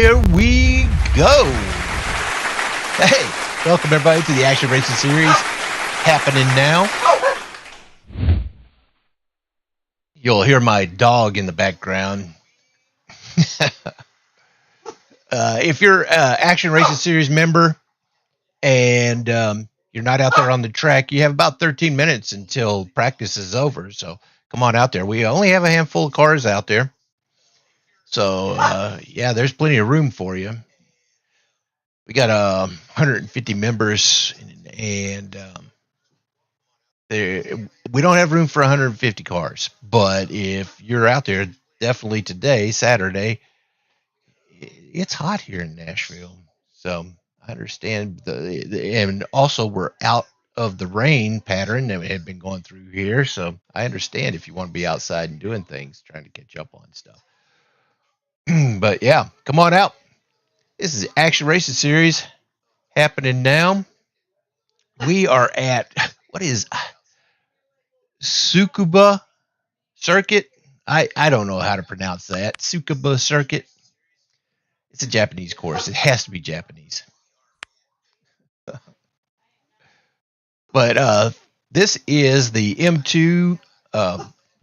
Here we go. Hey, welcome everybody to the Action Racing Series happening now. You'll hear my dog in the background. If you're an Action Racing Series member and you're not out there on the track, you have about 13 minutes until practice is over. So come on out there. We only have a handful of cars out there. So, yeah, there's plenty of room for you. We got 150 members, and we don't have room for 150 cars. But if you're out there, definitely today, Saturday, it's hot here in Nashville. So I understand and also we're out of the rain pattern that had been going through here. So I understand if you want to be outside and doing things, trying to catch up on stuff. But yeah, come on out. This is Action Racing Series happening now. We are at, what is Tsukuba Circuit? I don't know how to pronounce that. Tsukuba Circuit. It's a Japanese course. It has to be Japanese. But this is the M2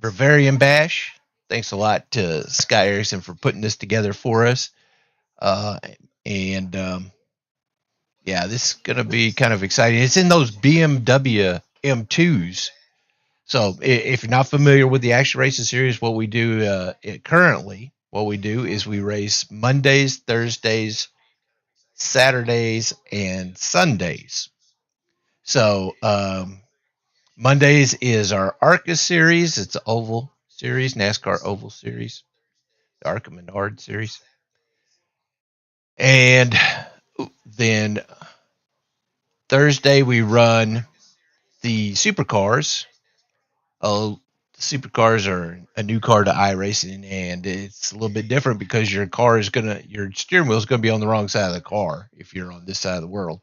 Bravarian Bash. Thanks a lot to Sky Erickson for putting this together for us. Yeah, this is going to be kind of exciting. It's in those BMW M2s. So if you're not familiar with the Action Racing Series, what we do currently, what we do is we race Mondays, Thursdays, Saturdays, and Sundays. So Mondays is our ARCA series. It's an oval series, NASCAR oval series, the ARCA Menard series. And then Thursday we run the supercars. The supercars are a new car to iRacing, and it's a little bit different because your steering wheel is gonna be on the wrong side of the car if you're on this side of the world.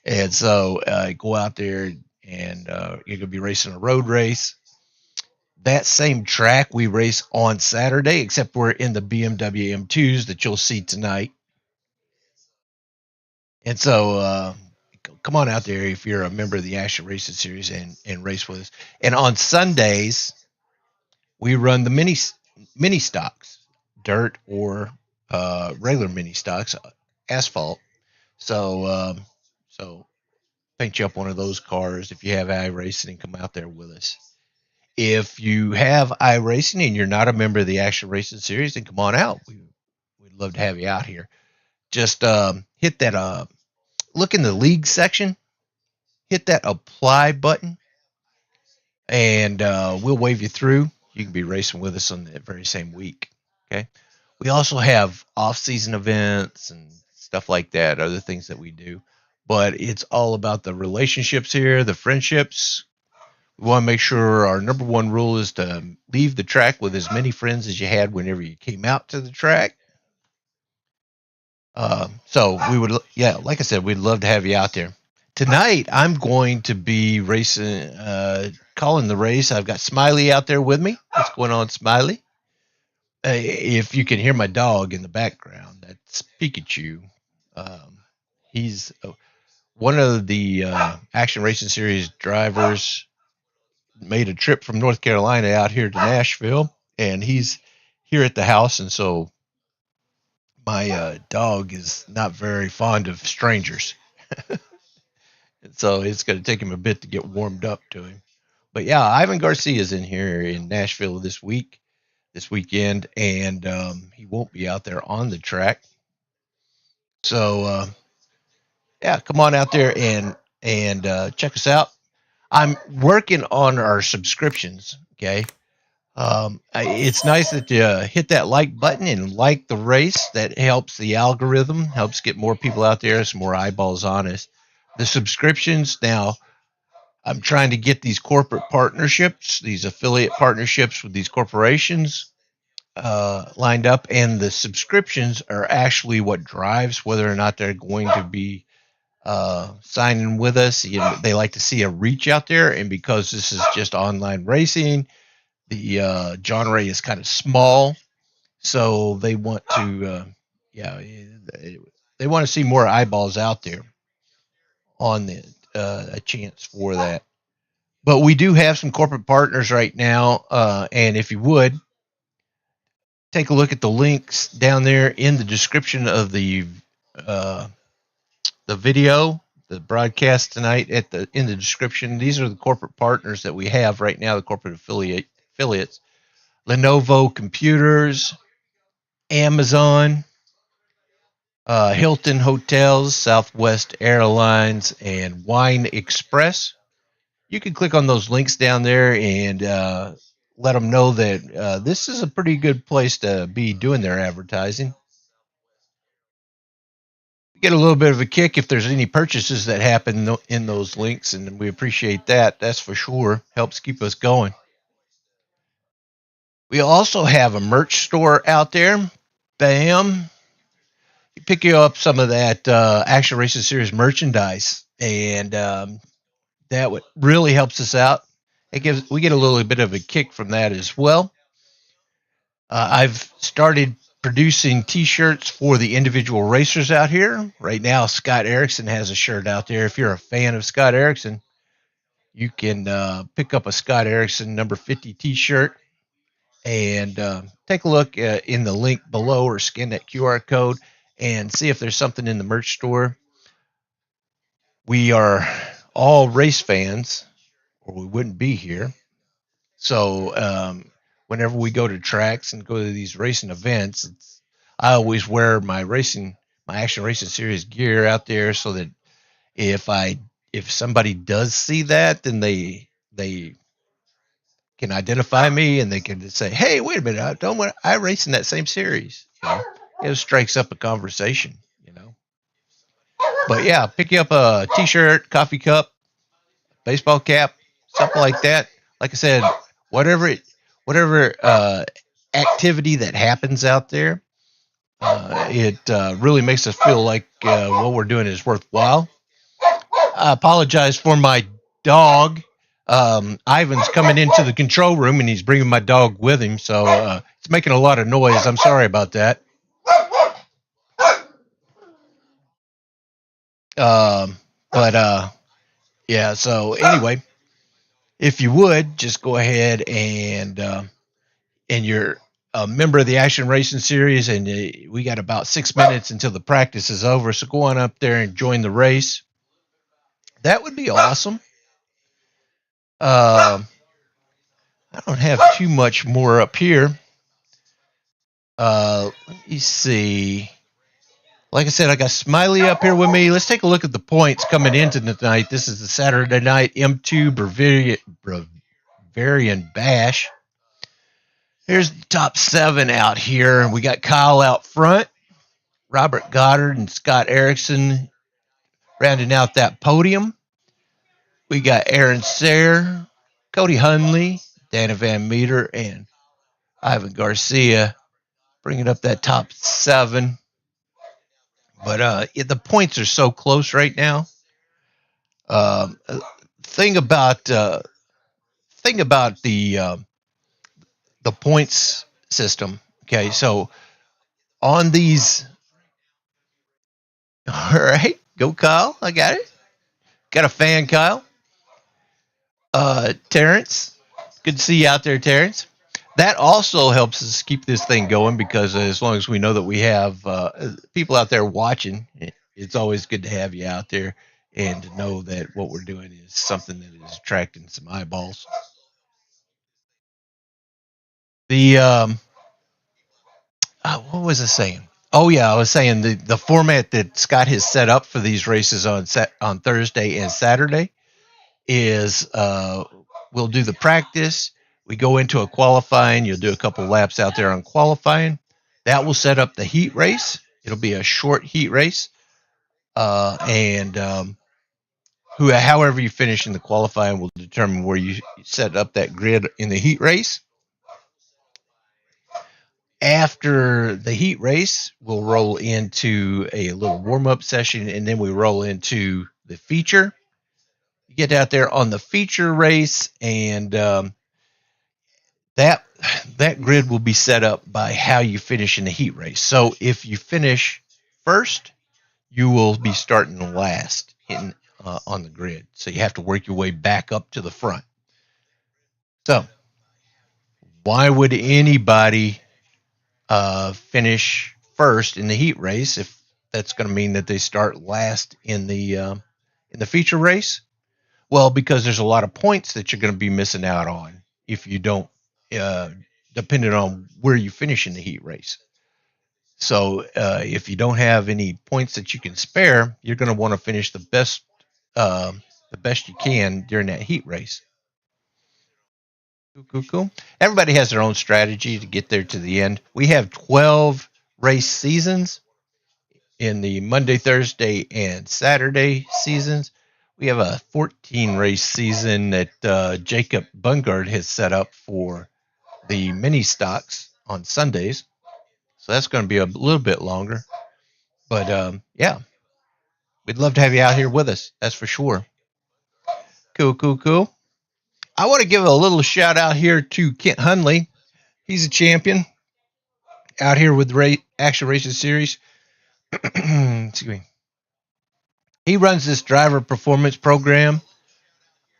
And so go out there and you're gonna be racing a road race. That same track we race on Saturday, except we're in the BMW M2s that you'll see tonight. And so come on out there if you're a member of the Action Racing Series and race with us. And on Sundays, we run the mini stocks, dirt or regular mini stocks, asphalt. So paint you up one of those cars if you have iRacing and come out there with us. If you have iRacing and you're not a member of the Action Racing Series, then come on out. We'd love to have you out here. Just hit that look in the league section, hit that apply button, and we'll wave you through. You can be racing with us on the very same week. Okay. We also have off-season events and stuff like that, other things that we do. But it's all about the relationships here, the friendships. We want to make sure our number one rule is to leave the track with as many friends as you had whenever you came out to the track. So we would, yeah, like I said, we'd love to have you out there. Tonight, I'm going to be racing, calling the race. I've got Smiley out there with me. What's going on, Smiley? If you can hear my dog in the background, that's Pikachu. He's one of the Action Racing Series drivers. Made a trip from North Carolina out here to Nashville, and he's here at the house, and so my dog is not very fond of strangers. And so it's going to take him a bit to get warmed up to him. But yeah, Ivan Garcia is in here in Nashville this weekend, and he won't be out there on the track. So yeah, come on out there and check us out. I'm working on our subscriptions, okay? It's nice that you hit that like button and like the race. That helps the algorithm, helps get more people out there, some more eyeballs on us. The subscriptions, now I'm trying to get these corporate partnerships, these affiliate partnerships with these corporations lined up, and the subscriptions are actually what drives whether or not they're going to be signing with us. They like to see a reach out there, and because this is just online racing, the genre is kind of small, so they want to Yeah, they want to see more eyeballs out there on the a chance for that. But we do have some corporate partners right now, and if you would take a look at the links down there in the description of uh, the video, the broadcast tonight at the in the description. These are the corporate partners that we have right now, the corporate affiliates. Lenovo Computers, Amazon, Hilton Hotels, Southwest Airlines, and Wine Express. You can click on those links down there and let them know that this is a pretty good place to be doing their advertising. We get a little bit of a kick if there's any purchases that happen in those links, and we appreciate that. That's for sure. Helps keep us going. We also have a merch store out there. Bam. You pick you up some of that Action Racing Series merchandise, and that really helps us out. We get a little bit of a kick from that as well. I've started producing T-shirts for the individual racers out here. Right now, Scott Erickson has a shirt out there. If you're a fan of Scott Erickson, you can pick up a Scott Erickson number 50 T-shirt and take a look in the link below or scan that QR code and see if there's something in the merch store. We are all race fans, or we wouldn't be here. So whenever we go to tracks and go to these racing events, I always wear my Action Racing Series gear out there, so that if somebody does see that, then they can identify me and they can say, "Hey, wait a minute, I race in that same series." It strikes up a conversation. But yeah, pick you up a T-shirt, coffee cup, baseball cap, something like that. Like I said, whatever activity that happens out there, it really makes us feel like what we're doing is worthwhile. I apologize for my dog. Ivan's coming into the control room and he's bringing my dog with him, so it's making a lot of noise. I'm sorry about that. But yeah. So anyway, if you would just go ahead and you're a member of the Action Racing Series, and we got about 6 minutes until the practice is over, so go on up there and join the race. That would be awesome. I don't have too much more up here. Let me see. Like I said, I got Smiley up here with me. Let's take a look at the points coming into tonight. This is the Saturday night M2 Bravarian Bash. Here's the top 7 out here. We got Kyle out front, Robert Goddard and Scott Erickson rounding out that podium. We got Aaron Sayre, Cody Hunley, Dana Van Meter, and Ivan Garcia bringing up that top 7. But the points are so close right now. Um, thing about the points system. Okay, so on these, all right, go Kyle. I got it. Got a fan, Kyle. Terrence, good to see you out there, Terrence. That also helps us keep this thing going, because as long as we know that we have people out there watching, it's always good to have you out there and to know that what we're doing is something that is attracting some eyeballs. The what was I saying? Oh yeah, I was saying the format that Scott has set up for these races on Thursday and Saturday is we'll do the practice. We go into a qualifying. You'll do a couple laps out there on qualifying. That will set up the heat race. It'll be a short heat race, and however you finish in the qualifying will determine where you set up that grid in the heat race. After the heat race, we'll roll into a little warm-up session, and then we roll into the feature. You get out there on the feature race, and that that grid will be set up by how you finish in the heat race. So if you finish first, you will be starting last on the grid. So you have to work your way back up to the front. So why would anybody finish first in the heat race if that's going to mean that they start last in the feature race? Well, because there's a lot of points that you're going to be missing out on if you don't, uh, depending on where you finish in the heat race. So if you don't have any points that you can spare, you're going to want to finish uh, the best you can during that heat race. Cool, cool, cool. Everybody has their own strategy to get there to the end. We have 12 race seasons in the Monday, Thursday, and Saturday seasons. We have a 14 race season that Jacob Bungard has set up for the mini stocks on Sundays. So that's going to be a little bit longer. But yeah, we'd love to have you out here with us. That's for sure. Cool, cool, cool. I want to give a little shout out here to Kent Hunley. He's a champion out here with Action Racing Series. Excuse me. He runs this driver performance program.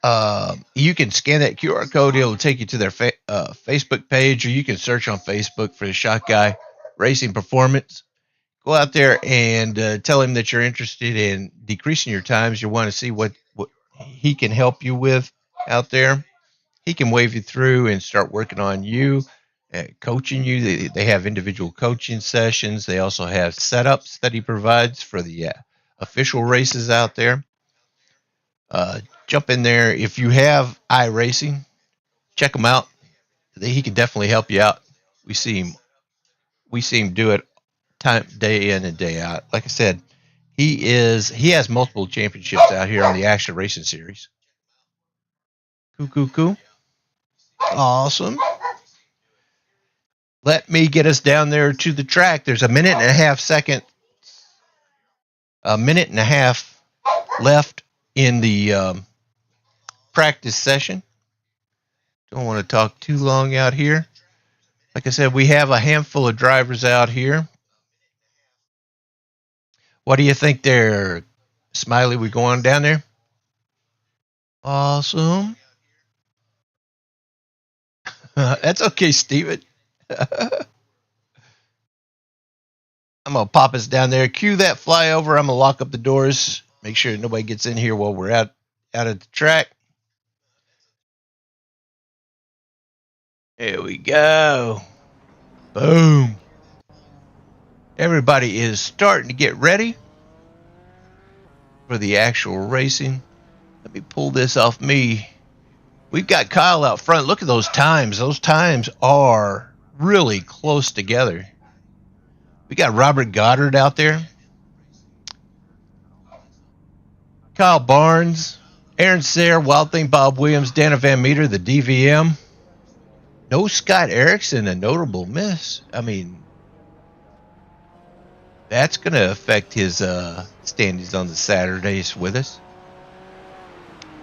You can scan that QR code. It'll take you to their Facebook page, or you can search on Facebook for the Shot Guy Racing Performance. Go out there and tell him that you're interested in decreasing your times. You want to see what he can help you with out there. He can wave you through and start working on you, coaching you. They have individual coaching sessions. They also have setups that he provides for the official races out there. Jump in there. If you have iRacing, check him out. He can definitely help you out. We see him do it day in and day out. Like I said, he has multiple championships out here on the Action Racing Series. Cool, cool, cool. Awesome. Let me get us down there to the track. There's a minute and a half left in the practice session. Don't want to talk too long out here. Like I said, we have a handful of drivers out here. What do you think there, Smiley? We going down there? Awesome. That's okay, Steven. I'm going to pop us down there. Cue that flyover. I'm going to lock up the doors. Make sure nobody gets in here while we're out at the track. There we go. Boom. Everybody is starting to get ready for the actual racing. Let me pull this off me. We've got Kyle out front. Look at those times. Those times are really close together. We got Robert Goddard out there. Kyle Barnes, Aaron Sayre, Wild Thing Bob Williams, Dana Van Meter, the DVM. No Scott Erickson, a notable miss. I mean, that's going to affect his standings on the Saturdays with us.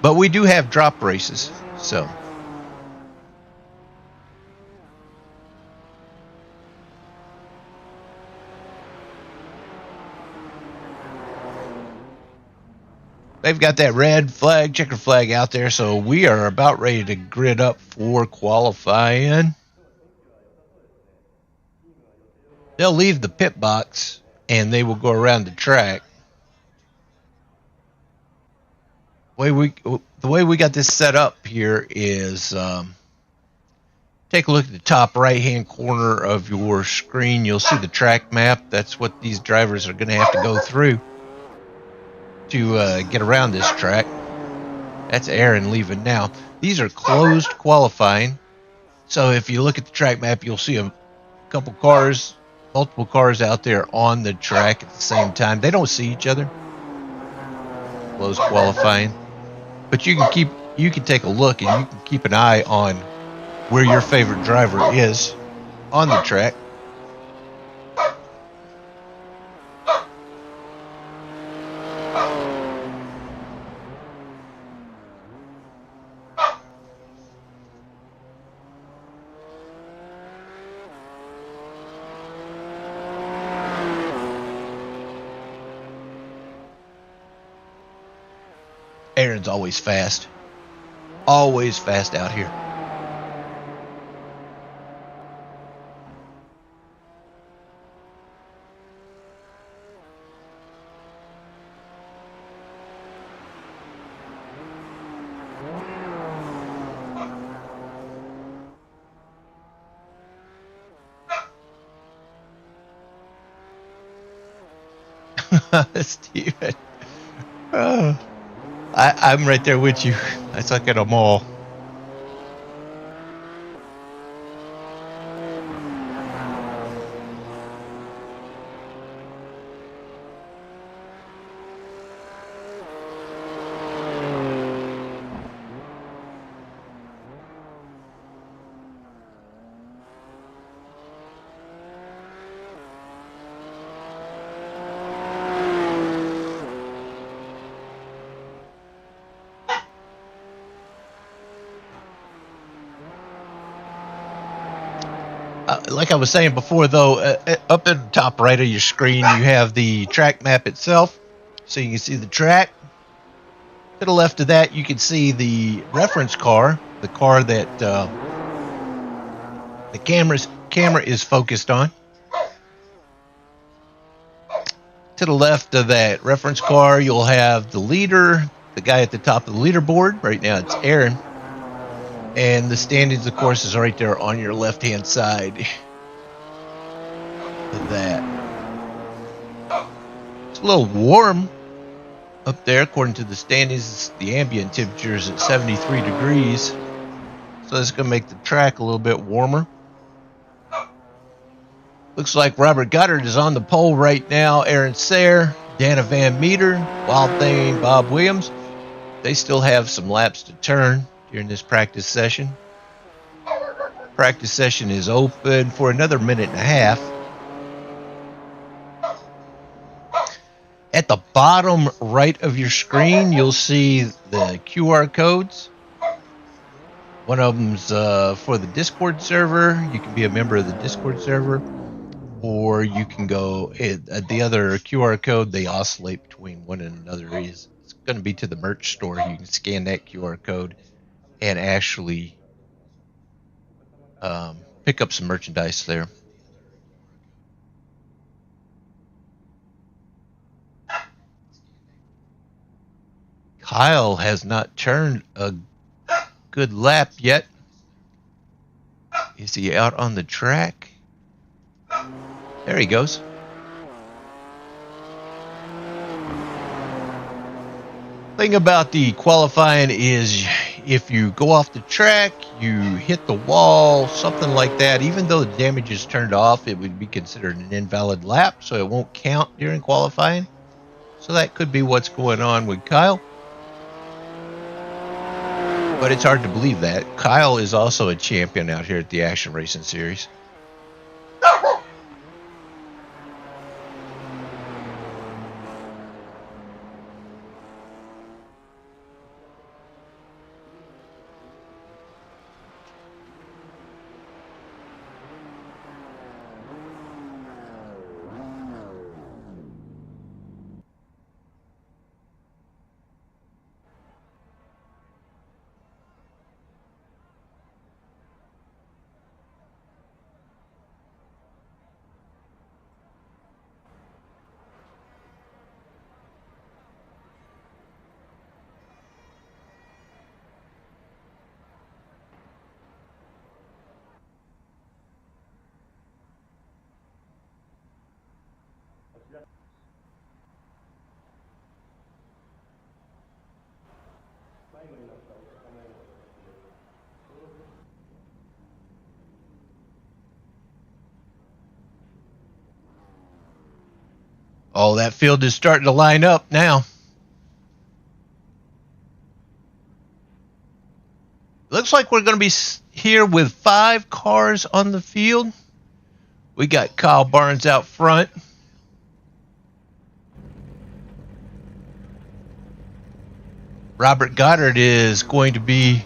But we do have drop races, so. They've got that red flag, checker flag out there, so we are about ready to grid up for qualifying. They'll leave the pit box, and they will go around the track. The way we got this set up here is take a look at the top right-hand corner of your screen. You'll see the track map. That's what these drivers are going to have to go through to get around this track. That's Aaron leaving now. These are closed qualifying. So if you look at the track map, you'll see a couple cars, multiple cars out there on the track at the same time. They don't see each other. Closed qualifying. But you can take a look and you can keep an eye on where your favorite driver is on the track. Aaron's always fast. Always fast out here. Steven. I'm right there with you. I suck at them all. Like I was saying before, though, up at the top right of your screen, you have the track map itself, so you can see the track. To the left of that, you can see the reference car, the car that the camera is focused on. To the left of that reference car, you'll have the leader, the guy at the top of the leaderboard. Right now, it's Aaron. And the standings, of course, is right there on your left-hand side of that. It's a little warm up there, according to the standings. The ambient temperature is at 73 degrees. So that's going to make the track a little bit warmer. Looks like Robert Goddard is on the pole right now. Aaron Sayre, Dana Van Meter, Wild Thing, Bob Williams. They still have some laps to turn during this practice session. Practice session is open for another minute and a half. At the bottom right of your screen, you'll see the QR codes. One of them's for the Discord server. You can be a member of the Discord server, or you can go at the other QR code. They oscillate between one and another. It's going to be to the merch store. You can scan that QR code and actually pick up some merchandise there. Kyle has not turned a good lap yet. Is he out on the track? There he goes. Thing about the qualifying is if you go off the track, you hit the wall, something like that, even though the damage is turned off, it would be considered an invalid lap, so it won't count during qualifying. So that could be what's going on with Kyle. But it's hard to believe that. Kyle is also a champion out here at the Action Racing Series. Oh, that field is starting to line up now. Looks like we're going to be here with 5 cars on the field. We got Kyle Barnes out front. Robert Goddard is going to be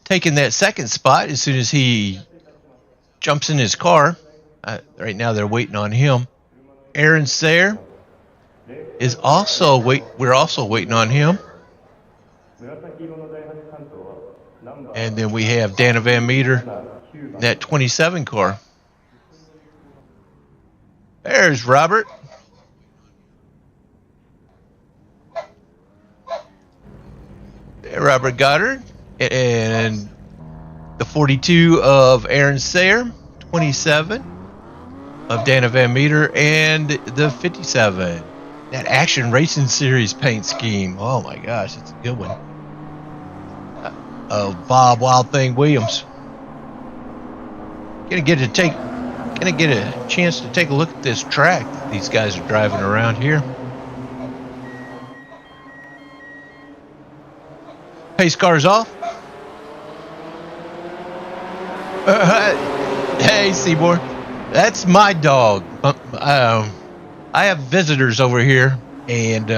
taking that second spot as soon as he jumps in his car. Right now they're waiting on him. Aaron Sayre is we're also waiting on him. And then we have Dana Van Meter, that 27 car. There's Robert. Robert Goddard. And the 42 of Aaron Sayer, 27 of Dana Van Meter, and the 57. That Action Racing Series paint scheme. Oh my gosh, it's a good one. Bob Wild Thing Williams. Gonna get a chance to take a look at this track that these guys are driving around here. Pace car's off. Hey, Seymour. That's my dog. I have visitors over here, and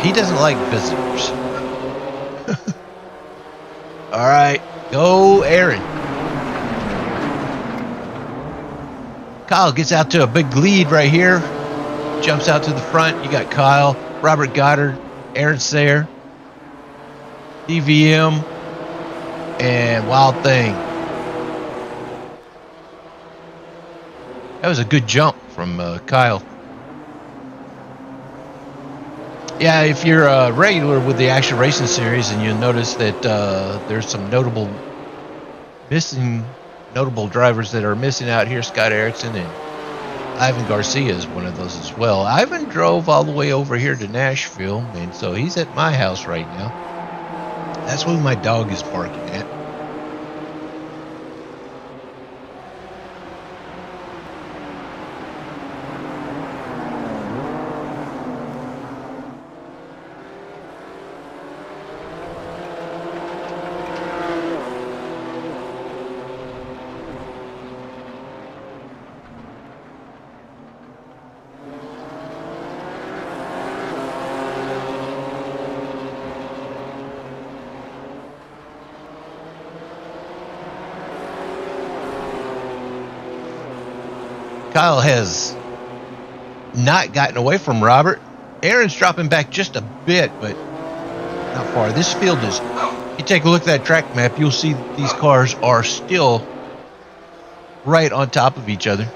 he doesn't like visitors. All right, go Aaron. Kyle gets out to a big lead right here. Jumps out to the front. You got Kyle, Robert Goddard, Aaron Sayer, DVM, and Wild Thing. That was a good jump from Kyle. Yeah, if you're a regular with the Action Racing Series, and you'll notice that there's some notable drivers that are missing out here. Scott Erickson and Ivan Garcia is one of those as well. Ivan drove all the way over here to Nashville, and so he's at my house right now. That's where my dog is barking at. Kyle has not gotten away from Robert. Aaron's dropping back just a bit, but not far. This field is, you take a look at that track map, you'll see these cars are still right on top of each other.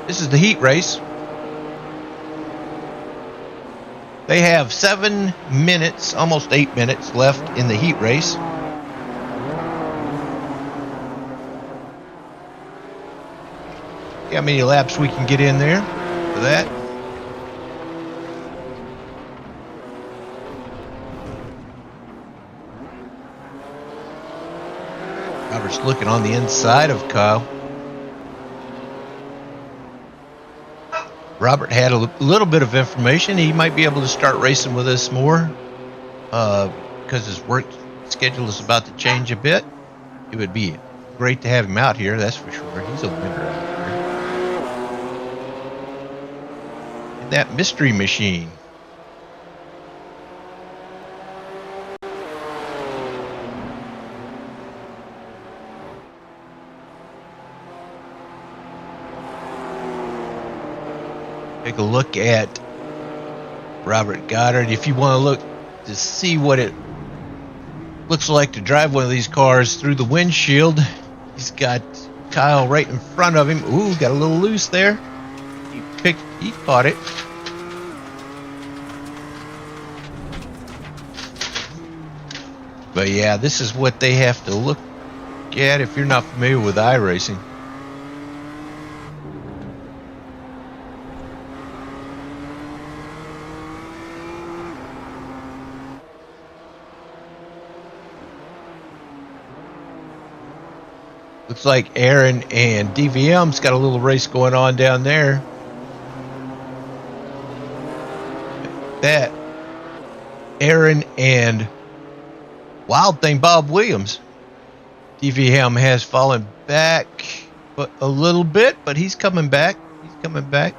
This is the heat race. They have 7 minutes, almost 8 minutes left in the heat race. See how many laps we can get in there for that. Robert's looking on the inside of Kyle. Robert had a little bit of information. He might be able to start racing with us more because his work schedule is about to change a bit. It would be great to have him out here, that's for sure. He's a winner out here. And that mystery machine. Take a look at Robert Goddard. If you want to look to see what it looks like to drive one of these cars through the windshield, he's got Kyle right in front of him. Ooh, got a little loose there. He caught it. But yeah, this is what they have to look at if you're not familiar with iRacing. Looks like Aaron and DVM's got a little race going on down there. That Aaron and Wild Thing Bob Williams. DVM has fallen back a little bit, but he's coming back. He's coming back.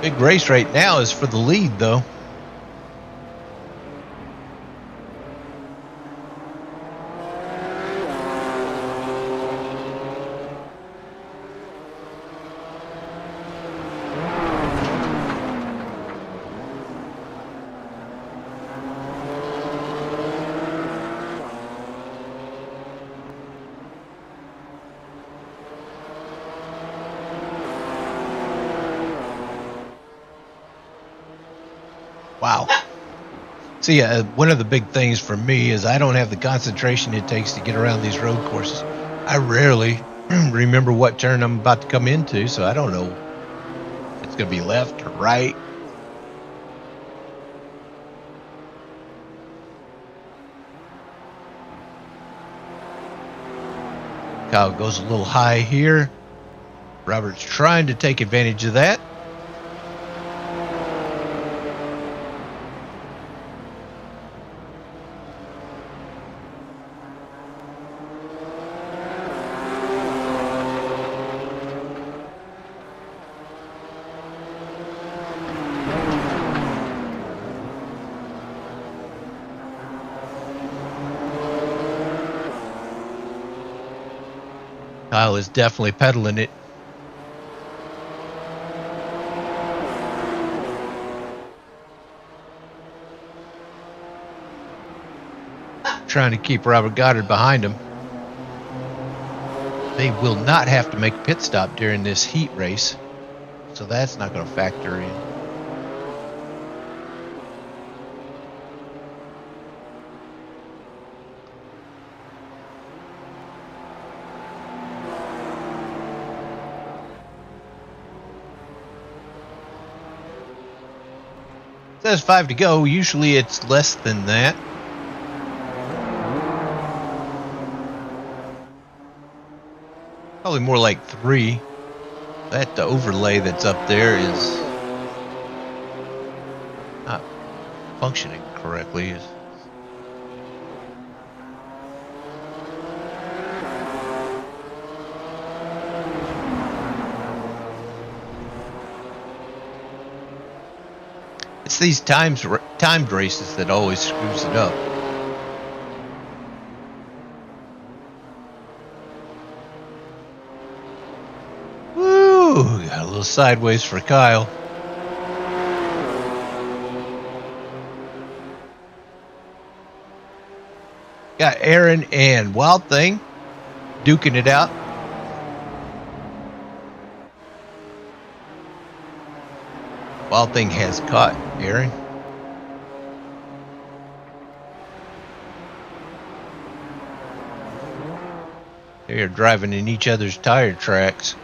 Big race right now is for the lead, though. Wow. See, one of the big things for me is I don't have the concentration it takes to get around these road courses. I rarely remember what turn I'm about to come into, so I don't know if it's going to be left or right. Kyle goes a little high here. Robert's trying to take advantage of that. Kyle is definitely pedaling it. Trying to keep Robert Goddard behind him. They will not have to make a pit stop during this heat race, so that's not going to factor in. It says 5 to go. Usually it's less than that. Probably more like 3. That overlay that's up there is not functioning correctly. It's these timed races that always screws it up. Woo! Got a little sideways for Kyle. Got Aaron and Wild Thing duking it out. Wild Thing has caught Aaron. They are driving in each other's tire tracks.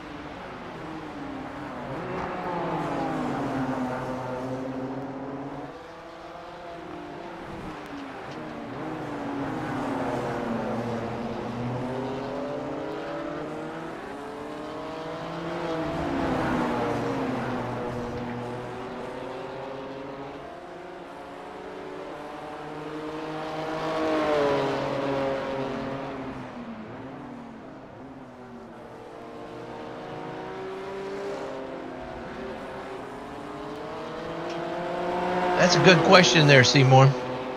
That's a good question there, Seymour.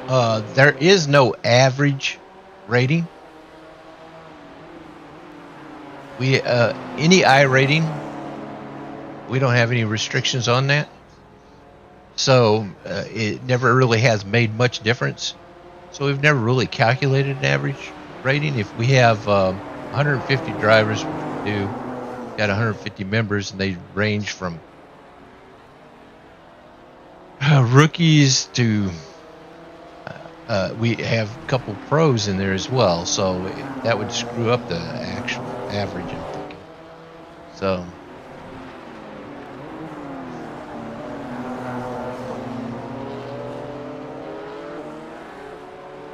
There is no average rating. Any I rating, we don't have any restrictions on that. So it never really has made much difference. So we've never really calculated an average rating. If we have 150 drivers, which we do, got 150 members, and they range from rookies to we have a couple pros in there as well, so that would screw up the actual average, I'm thinking. So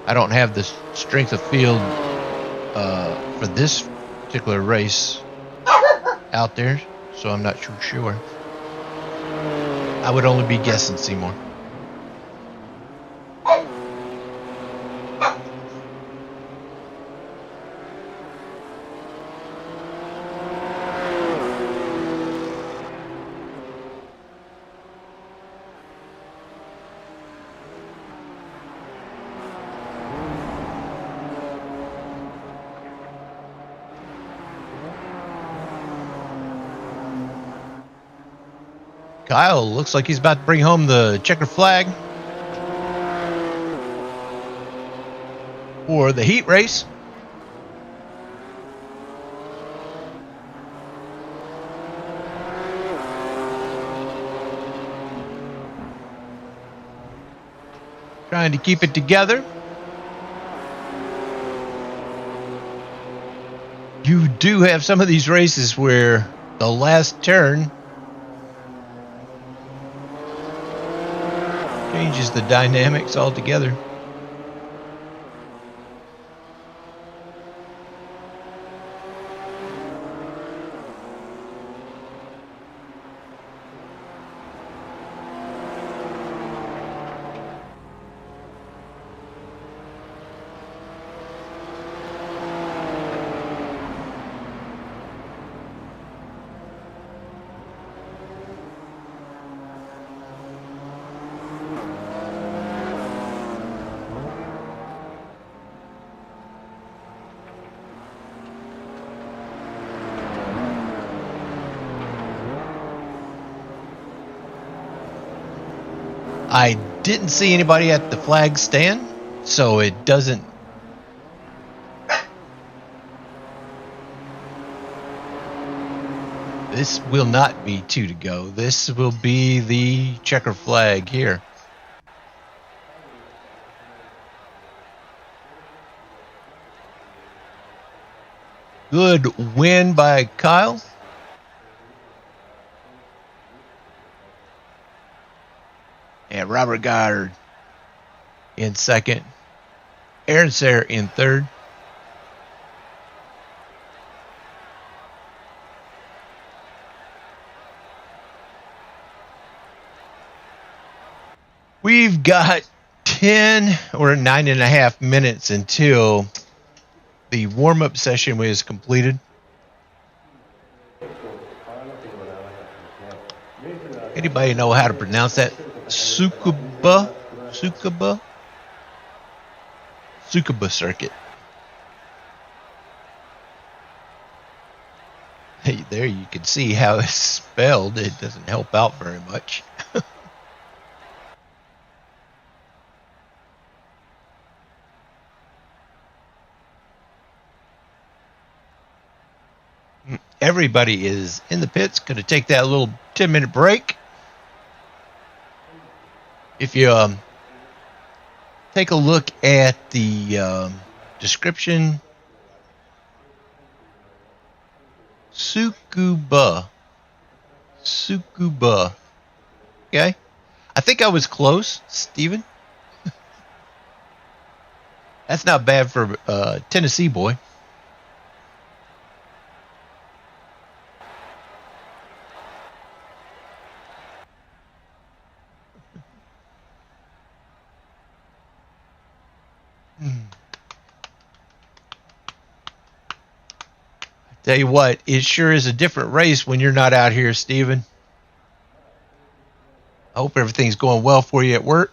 I don't have the strength of field for this particular race out there, so I'm not sure. I would only be guessing, Seymour. Kyle looks like he's about to bring home the checker flag for the heat race. trying to keep it together. You do have some of these races where the last turn changes the dynamics altogether. I didn't see anybody at the flag stand, so it doesn't. This will not be 2 to go. This will be the checker flag here. Good win by Kyle. And Robert Goddard in second. Aaron Sayre in third. We've got 10 or 9.5 minutes until the warm-up session was completed. Anybody know how to pronounce that? Tsukuba Circuit. Hey, there you can see how it's spelled. It doesn't help out very much. Everybody is in the pits. Going to take that little 10-minute break. If you take a look at the description, Tsukuba. Okay, I think I was close, Steven. That's not bad for a Tennessee boy. Tell you what, it sure is a different race when you're not out here, Steven. I hope everything's going well for you at work.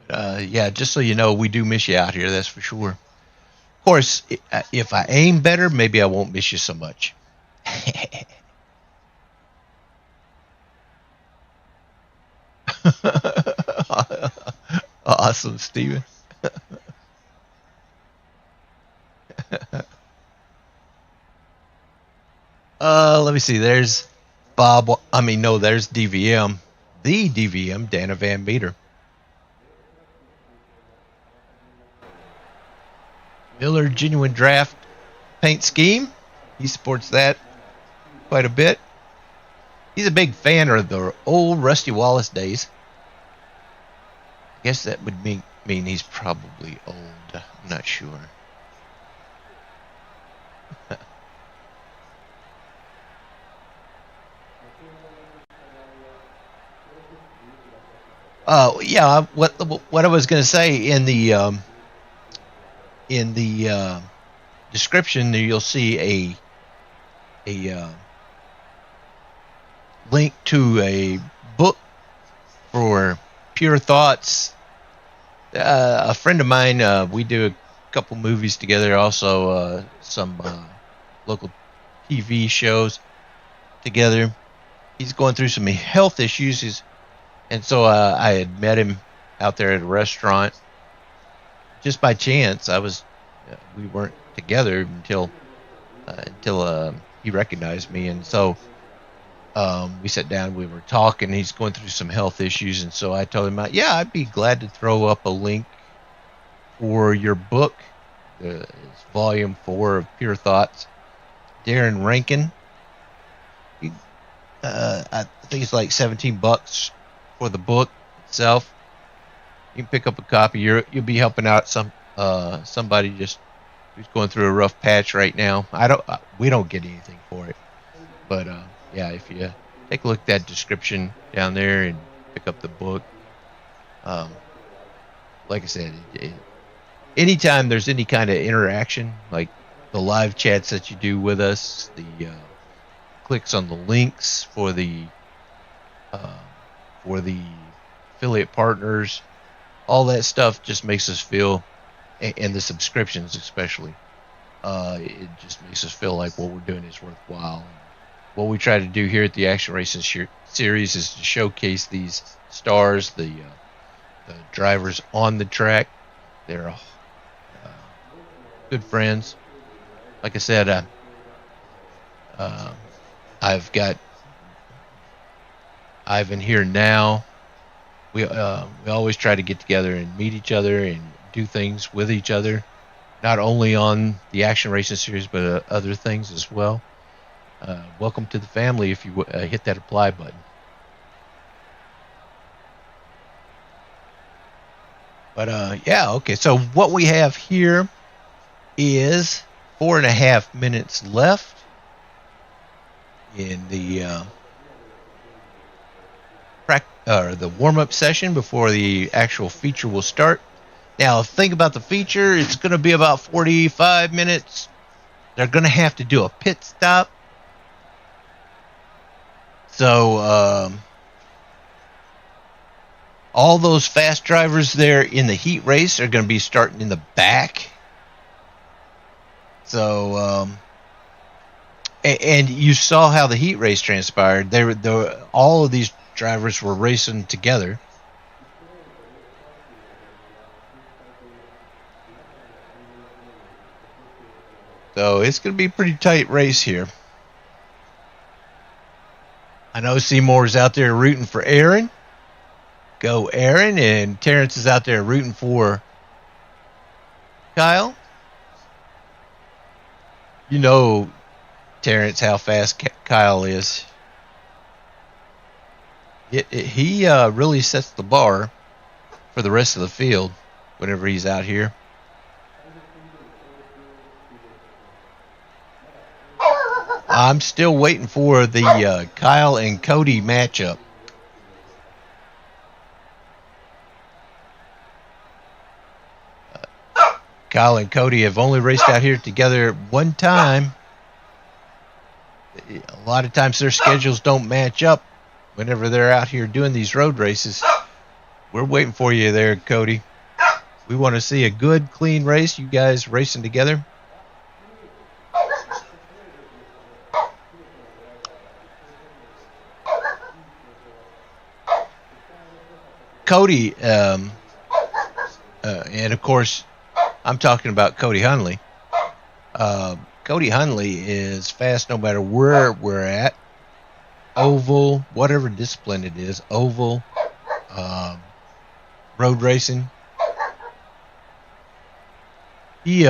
Yeah, just so you know, we do miss you out here, that's for sure. Of course, if I aim better, maybe I won't miss you so much. Awesome, Steven. Let me see. There's Bob. There's DVM. The DVM, Dana Van Meter. Miller Genuine Draft paint scheme. He supports that quite a bit. He's a big fan of the old Rusty Wallace days. I guess that would mean he's probably old. I'm not sure. Yeah. What I was going to say in the description, you'll see a link to a book for Pure Thoughts. A friend of mine, we do a couple movies together, also some local TV shows together. He's going through some health issues, and so I had met him out there at a restaurant just by chance. We weren't together until he recognized me, and so We sat down, we were talking. He's going through some health issues, and so I told him, yeah, I'd be glad to throw up a link for your book. It's volume 4 of Pure Thoughts. Darren Rankin. I think it's like $17 for the book itself. You can pick up a copy. You'll be helping out somebody just who's going through a rough patch right now. We don't get anything for it, but yeah, if you take a look at that description down there and pick up the book, like I said, anytime there's any kind of interaction, like the live chats that you do with us, the clicks on the links for the affiliate partners, all that stuff just makes us feel, and the subscriptions especially, it just makes us feel like what we're doing is worthwhile. What we try to do here at the Action Racing series is to showcase these stars, the drivers on the track. They're good friends. Like I said, I've got Ivan here now. We always try to get together and meet each other and do things with each other, not only on the Action Racing series, but other things as well. Welcome to the family if you hit that apply button. But yeah, okay. So what we have here is 4.5 minutes left in the the warm-up session before the actual feature will start. Now, think about the feature. It's going to be about 45 minutes. They're going to have to do a pit stop. So all those fast drivers there in the heat race are going to be starting in the back. So, and you saw how the heat race transpired. All of these drivers were racing together. So it's going to be a pretty tight race here. I know Seymour's out there rooting for Aaron. Go Aaron. And Terrence is out there rooting for Kyle. You know, Terrence, how fast Kyle is. He really sets the bar for the rest of the field whenever he's out here. I'm still waiting for the Kyle and Cody matchup. Kyle and Cody have only raced out here together one time. A lot of times their schedules don't match up whenever they're out here doing these road races. We're waiting for you there, Cody. We want to see a good, clean race. You guys racing together. Cody, and of course, I'm talking about Cody Hunley. Cody Hunley is fast no matter where we're at. Oval, whatever discipline it is, oval, road racing. These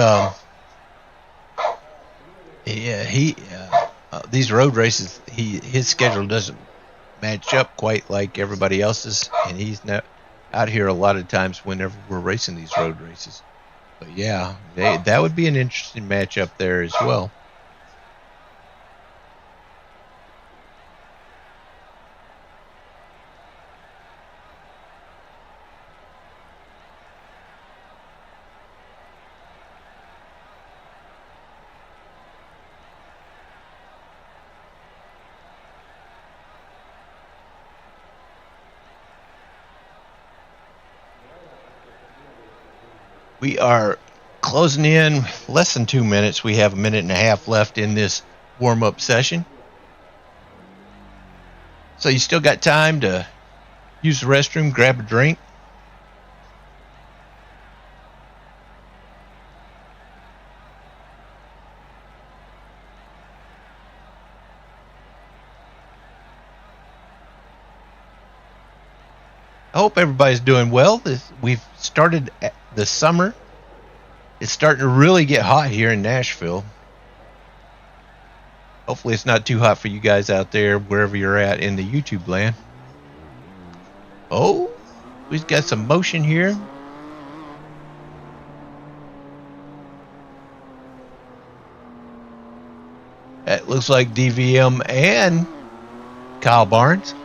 road races, his schedule doesn't match up quite like everybody else's, and he's not out here a lot of times whenever we're racing these road races. But yeah, that would be an interesting matchup there as well. We are closing in less than 2 minutes. We have 1.5 minutes left in this warm-up session. So you still got time to use the restroom, grab a drink. hope everybody's doing well. We've started the summer. It's starting to really get hot here in Nashville. Hopefully it's not too hot for you guys out there, wherever you're at in the YouTube land. Oh, we've got some motion here. That looks like DVM and Kyle Barnes.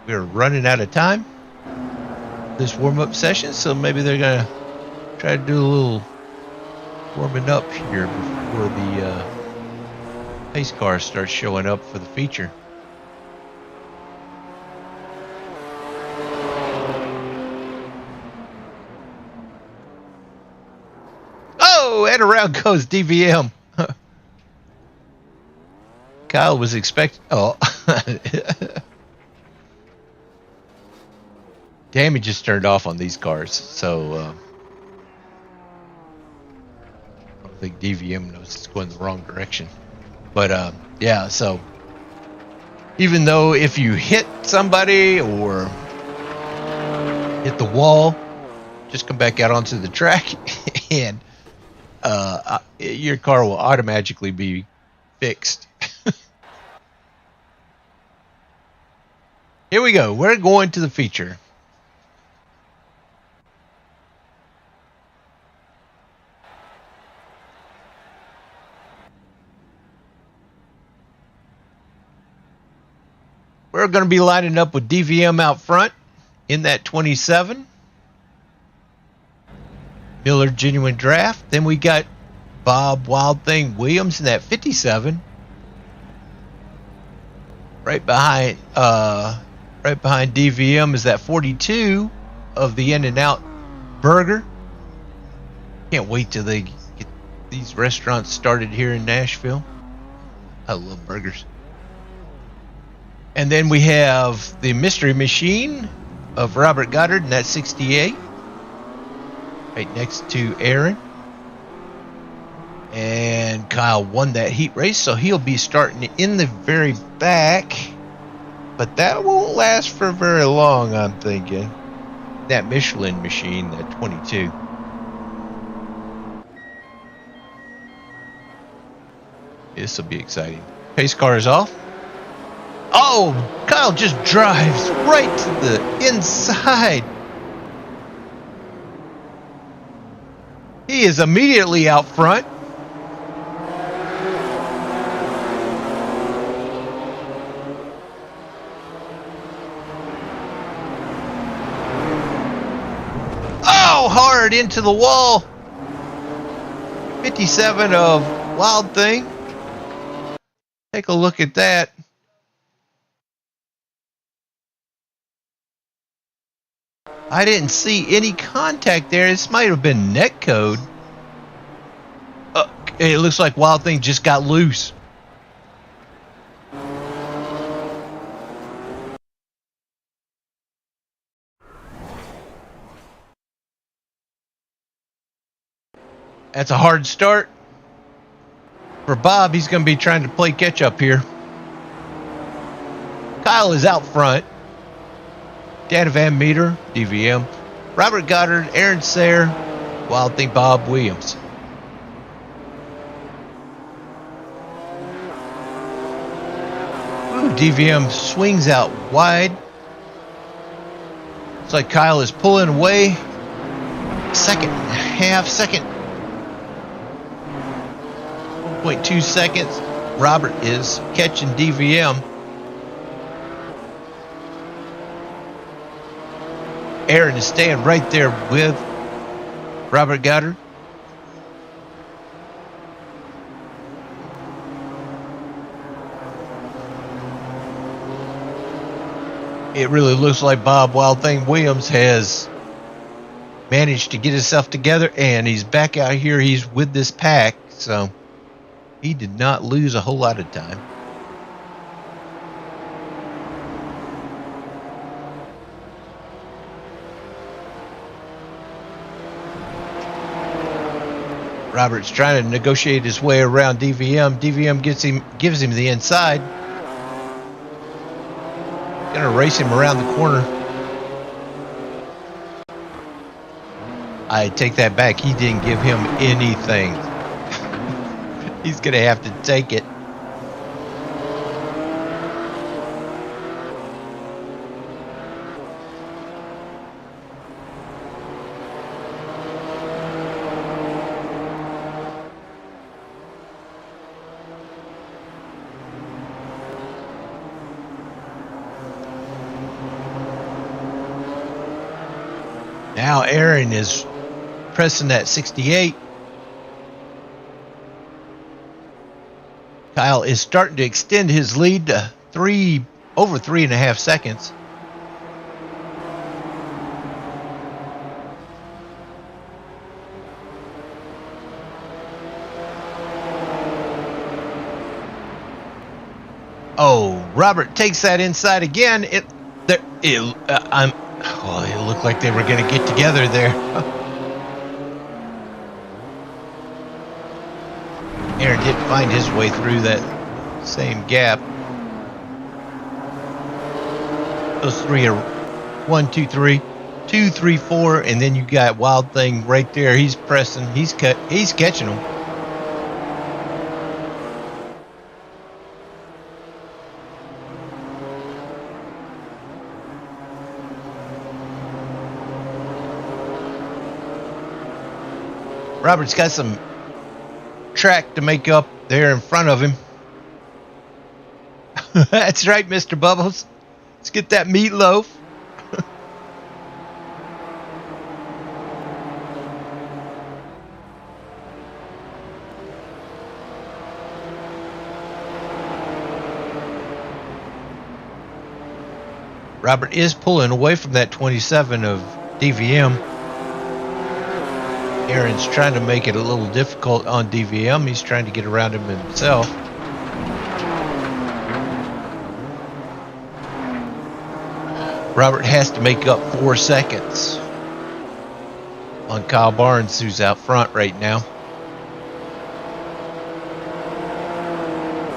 We're running out of time this warm-up session, so maybe they're gonna try to do a little warming up here before the pace car starts showing up for the feature. Oh, and around goes DVM. Kyle was expecting. Oh. Damage is turned off on these cars, so I don't think DVM knows it's going the wrong direction. But yeah, so even though if you hit somebody or hit the wall, just come back out onto the track and your car will automatically be fixed. Here we go. We're going to the feature. We're going to be lining up with DVM out front in that 27. Miller Genuine Draft. Then we got Bob Wild Thing Williams in that 57. Right behind DVM is that 42 of the In-N-Out Burger. Can't wait till they get these restaurants started here in Nashville. I love burgers. And then we have the Mystery Machine of Robert Goddard in that 68. Right next to Aaron. And Kyle won that heat race, so he'll be starting in the very back. But that won't last for very long, I'm thinking. That Michelin Machine, that 22. This will be exciting. Pace car is off. Oh, Kyle just drives right to the inside. He is immediately out front. Oh, hard into the wall. 57 of Wild Thing. Take a look at that. I didn't see any contact there. This might have been net code. It looks like Wild Thing just got loose. That's a hard start. For Bob, he's going to be trying to play catch up here. Kyle is out front. Dan Van Meter, DVM. Robert Goddard, Aaron Sayre, Wild Thing Bob Williams. Ooh, DVM swings out wide. Looks like Kyle is pulling away. Second. 1.2 seconds. Robert is catching DVM. Aaron is staying right there with Robert Goddard. It really looks like Bob Wild Thing Williams has managed to get himself together, and he's back out here. He's with this pack, so he did not lose a whole lot of time. Robert's trying to negotiate his way around DVM. DVM gives him the inside. Gonna race him around the corner. I take that back. He didn't give him anything. He's gonna have to take it. Now Aaron is pressing that 68. Kyle is starting to extend his lead to over 3.5 seconds. Oh, Robert takes that inside again. It looked like they were going to get together there. Aaron didn't find his way through that same gap. Those three are 1, 2, 3, 2, 3, 4, and then you got Wild Thing right there. He's pressing. He's catching them. Robert's got some track to make up there in front of him. That's right, Mr. Bubbles. Let's get that meatloaf. Robert is pulling away from that 27 of DVM. Aaron's trying to make it a little difficult on DVM. He's trying to get around him himself. Robert has to make up 4 seconds on Kyle Barnes, who's out front right now.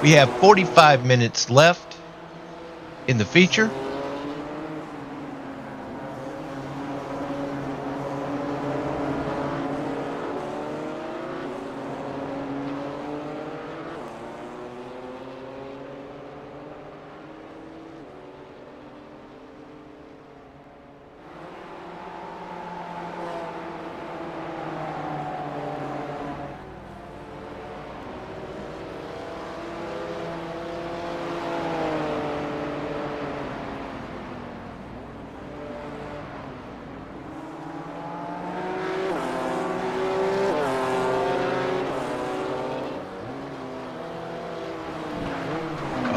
We have 45 minutes left in the feature.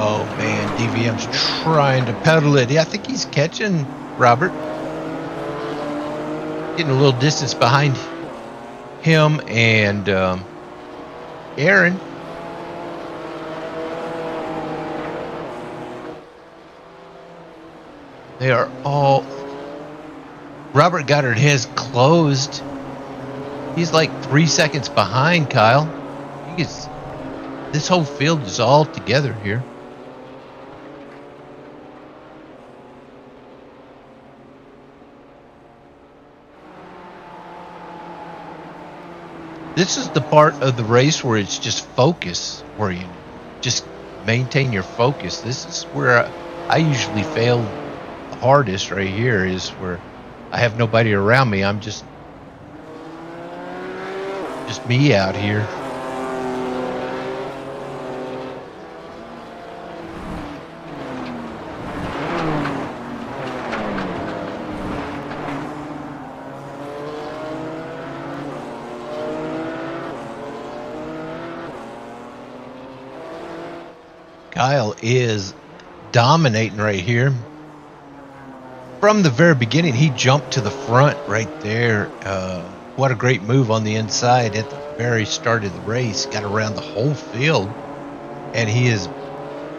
Oh man, DVM's trying to pedal it. I think he's catching Robert. Getting a little distance behind him and Aaron. They are all... Robert Goddard has closed. He's like 3 seconds behind Kyle. This whole field is all together here. This is the part of the race where it's just focus, where you just maintain your focus. This is where I usually fail the hardest right here, is where I have nobody around me. I'm just me out here. Kyle is dominating right here. From the very beginning, he jumped to the front right there. What a great move on the inside at the very start of the race. Got around the whole field, and he has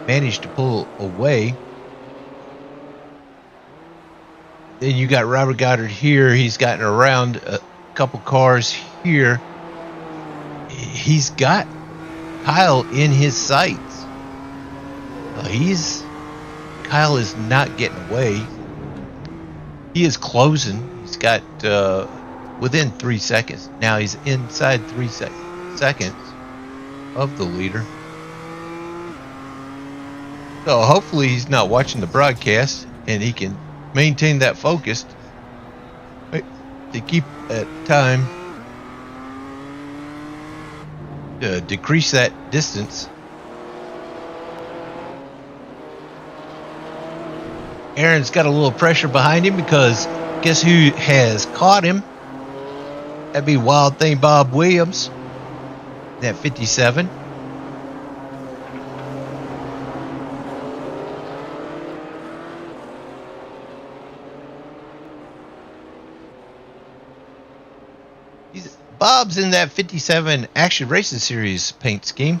managed to pull away. Then you got Robert Goddard here. He's gotten around a couple cars here. He's got Kyle in his sights. Kyle is not getting away. He is closing. He's got within 3 seconds. Now he's inside 3 seconds of the leader. So hopefully he's not watching the broadcast and he can maintain that focus to keep that time, to decrease that distance. Aaron's got a little pressure behind him because guess who has caught him? That'd be Wild Thing Bob Williams. That 57. Bob's in that 57 Action Racing Series paint scheme.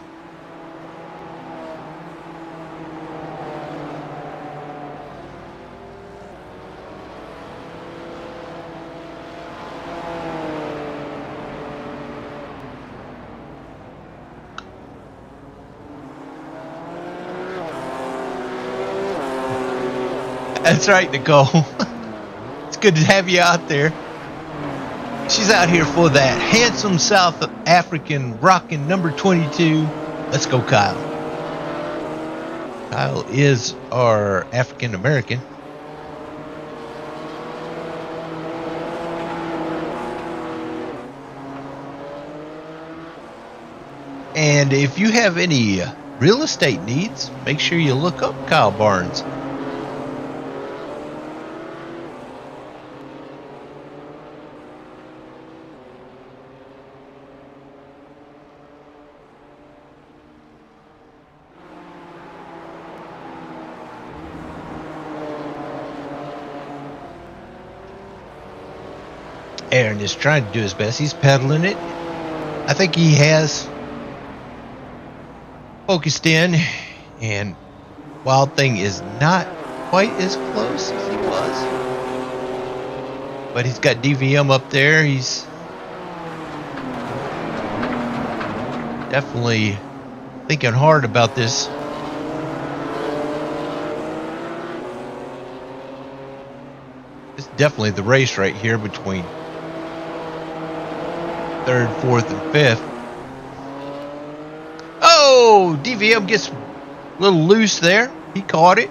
That's right, Nicole. It's good to have you out there. She's out here for that handsome South African rockin' number 22. Let's go, Kyle. Kyle is our African American. And if you have any real estate needs, make sure you look up Kyle Barnes. Aaron is trying to do his best. He's pedaling it. I think he has focused in, and Wild Thing is not quite as close as he was. But he's got DVM up there. He's definitely thinking hard about this. It's definitely the race right here between third, fourth, and fifth. Oh, DVM gets a little loose there. He caught it.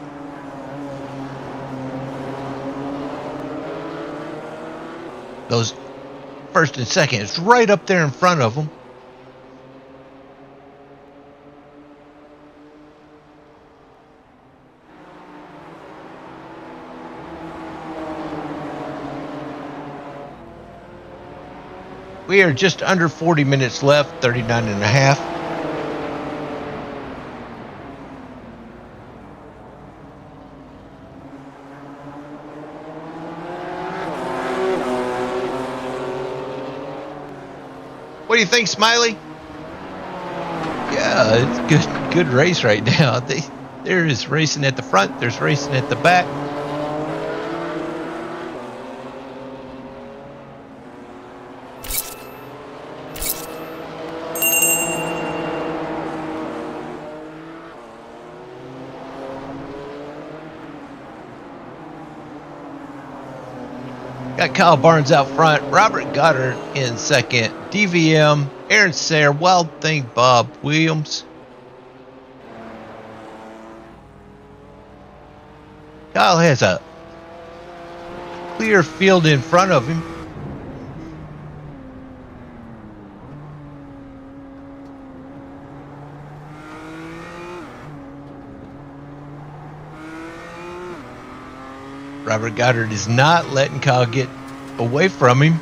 Those first and second, it's right up there in front of him. We are just under 40 minutes left, 39 and a half. What do you think, Smiley? Yeah, it's good race right now. There is racing at the front, there's racing at the back. Got Kyle Barnes out front, Robert Goddard in second, DVM, Aaron Sayre, Wild Thing Bob Williams. Kyle has a clear field in front of him. Robert Goddard is not letting Kyle get away from him.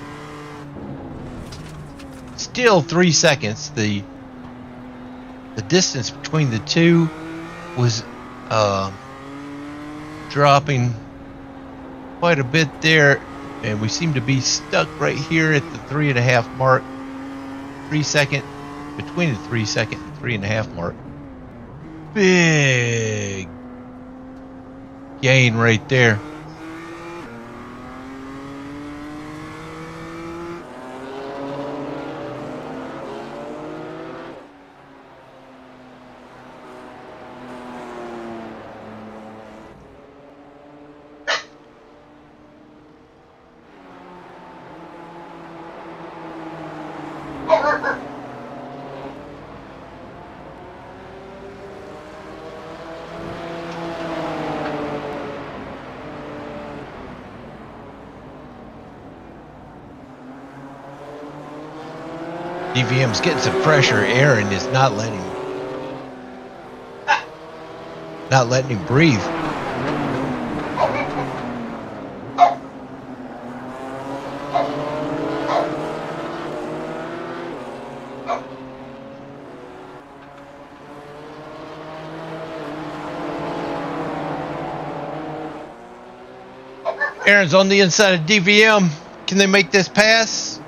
Still 3 seconds. The distance between the two was dropping quite a bit there, and we seem to be stuck right here at the 3.5 mark. 3 second, between the 3 second and 3.5 mark. Big gain right there. DVM's getting some pressure. Aaron is not letting him breathe. Aaron's on the inside of DVM. Can they make this pass?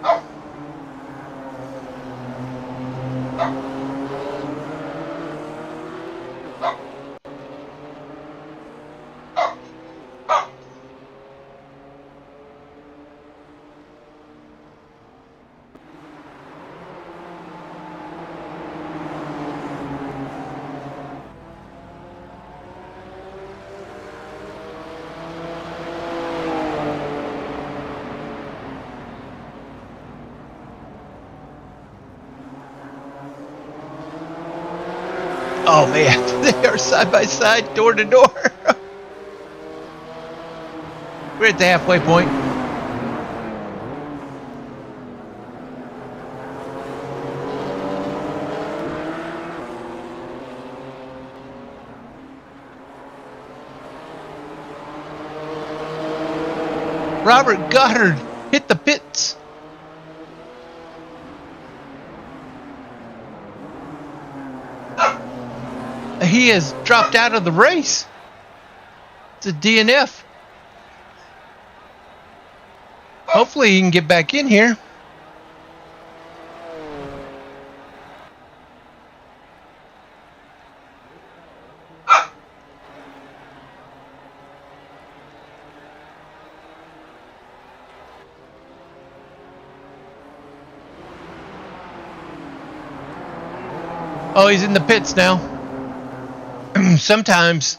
Oh man, they are side by side, door to door. We're at the halfway point. Robert Goddard hit the pits. He has dropped out of the race. It's a DNF. Hopefully he can get back in here. Oh, he's in the pits now. Sometimes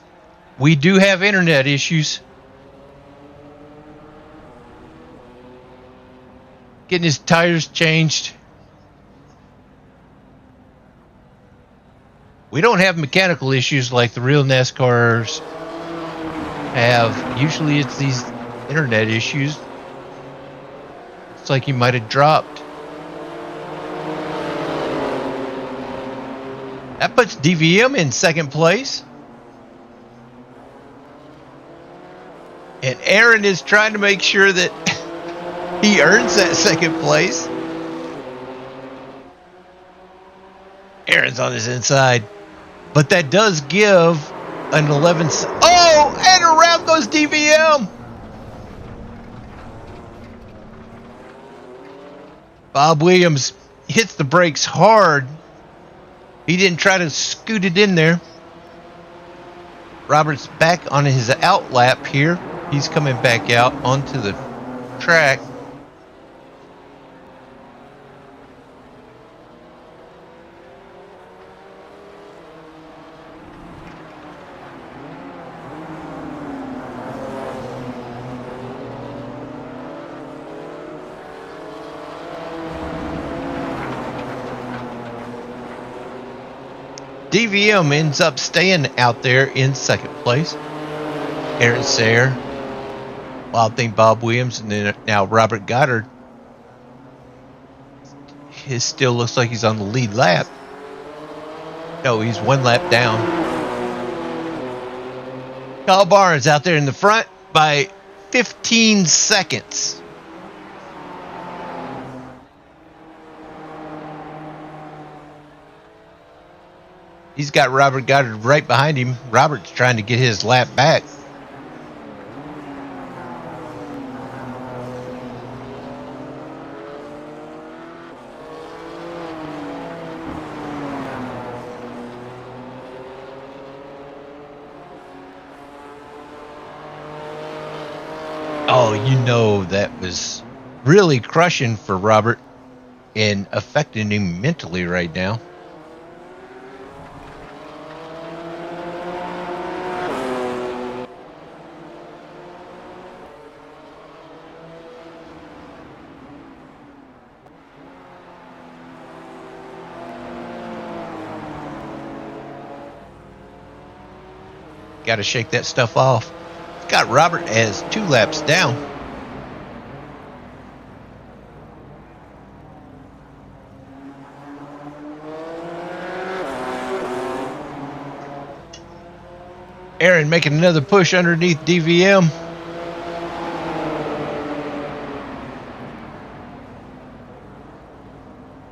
we do have internet issues. Getting his tires changed. We don't have mechanical issues like the real NASCARs have. Usually it's these internet issues. It's like he might have dropped. That puts DVM in second place. And Aaron is trying to make sure that he earns that second place. Aaron's on his inside. But that does give an 11. Oh, and around goes DVM. Bob Williams hits the brakes hard. He didn't try to scoot it in there. Robert's back on his out lap here. He's coming back out onto the track. DVM ends up staying out there in second place. Aaron Sayre, Wild Thing Bob Williams, and then now Robert Goddard. His still looks like he's on the lead lap. No, he's one lap down. Kyle Barnes out there in the front by 15 seconds. He's got Robert Goddard right behind him. Robert's trying to get his lap back. Oh, you know that was really crushing for Robert and affecting him mentally right now. Got to shake that stuff off. Got Robert as 2 laps down. Aaron making another push underneath DVM.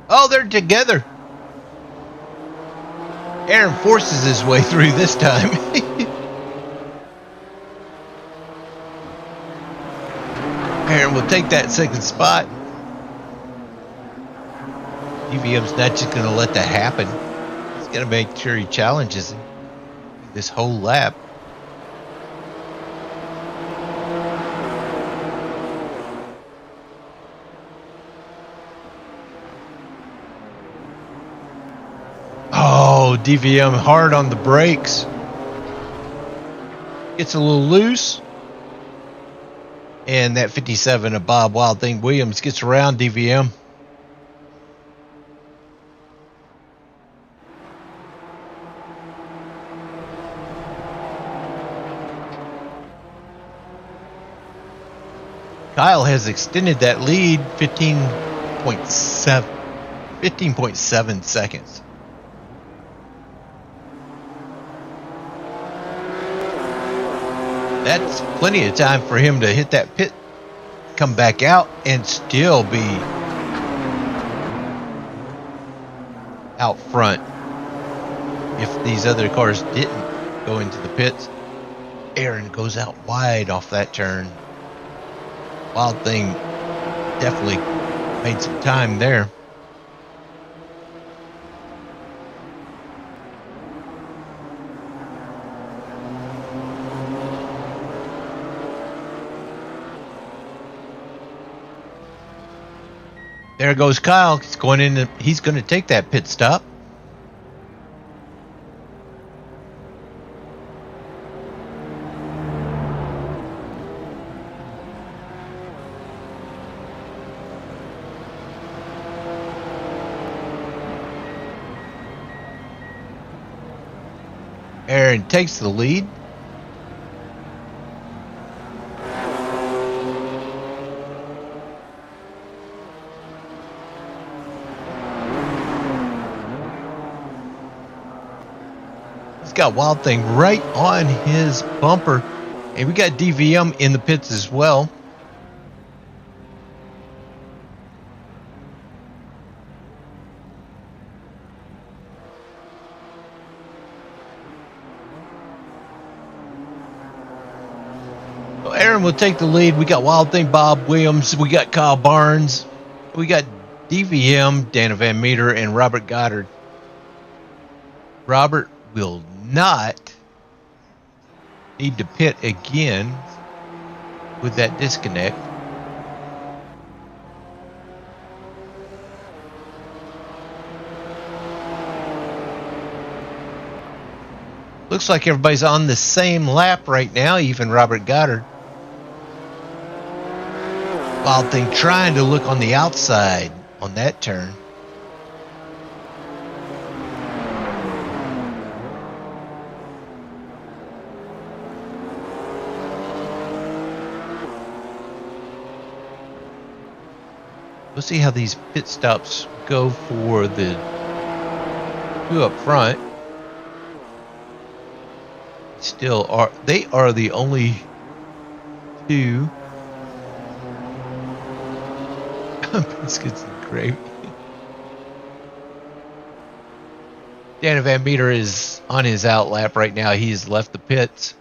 Oh, they're together. Aaron forces his way through this time. Aaron will take that second spot. DVM's not just going to let that happen. He's going to make sure he challenges him this whole lap. Oh, DVM hard on the brakes. Gets a little loose. And that 57 of Bob Wild Thing Williams gets around DVM. Kyle has extended that lead 15.7 seconds. That's plenty of time for him to hit that pit, come back out, and still be out front if these other cars didn't go into the pits. Aaron goes out wide off that turn. Wild Thing definitely made some time there. There goes Kyle. He's going in. He's going to take that pit stop. Aaron takes the lead. He's got Wild Thing right on his bumper. And we got DVM in the pits as well. So Aaron will take the lead. We got Wild Thing Bob Williams. We got Kyle Barnes. We got DVM, Dana Van Meter, and Robert Goddard. Robert will not need to pit again with that disconnect. Looks like everybody's on the same lap right now, even Robert Goddard. Wild Thing trying to look on the outside on that turn. We'll see how these pit stops go for the two up front. Still are, they are the only two. Biscuits and gravy. Dana Van Meter is on his out lap right now. He has left the pits.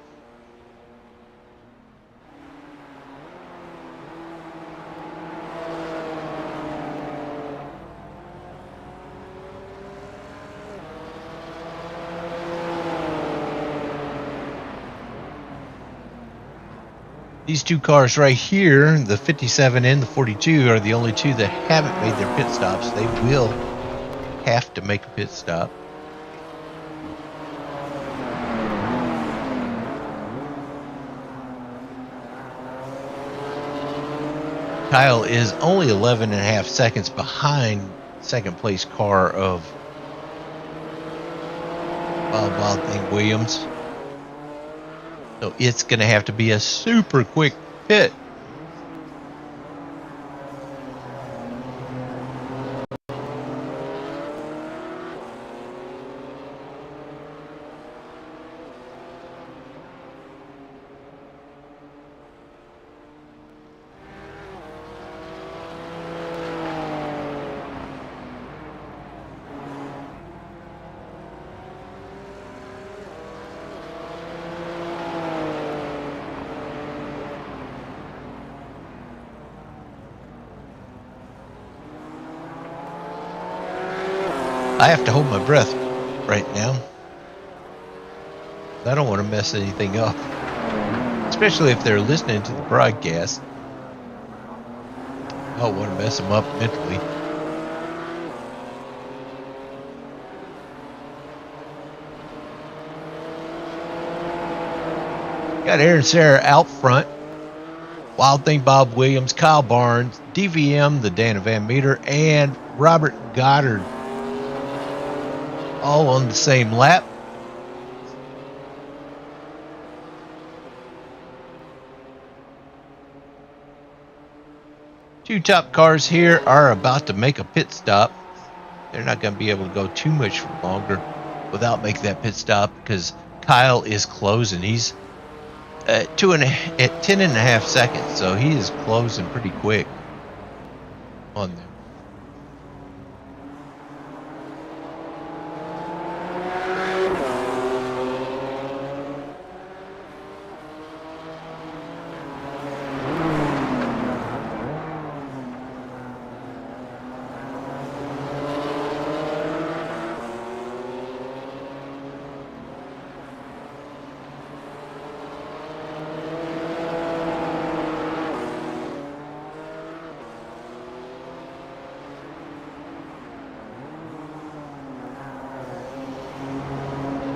These two cars right here, the 57 and the 42, are the only two that haven't made their pit stops. They will have to make a pit stop. Kyle is only 11.5 seconds behind second place car of Wild Thing Williams. So it's going to have to be a super quick pit. I have to hold my breath right now. I don't want to mess anything up, especially if they're listening to the broadcast. I don't want to mess them up mentally. Got Aaron Sarah out front. Wild Thing Bob Williams, Kyle Barnes, DVM, the Dana Van Meter, and Robert Goddard all on the same lap. Two top cars here are about to make a pit stop. They're not going to be able to go too much longer without making that pit stop because Kyle is closing. He's at 10.5 seconds, so he is closing pretty quick on them.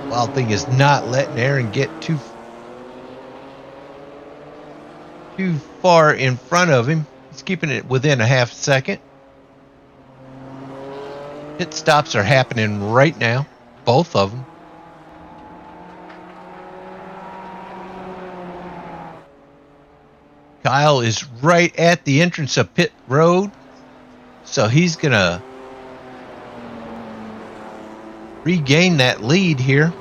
Wild Thing is not letting Aaron get too far in front of him. He's keeping it within a half second. Pit stops are happening right now, both of them. Kyle is right at the entrance of pit road, so he's gonna regain that lead here.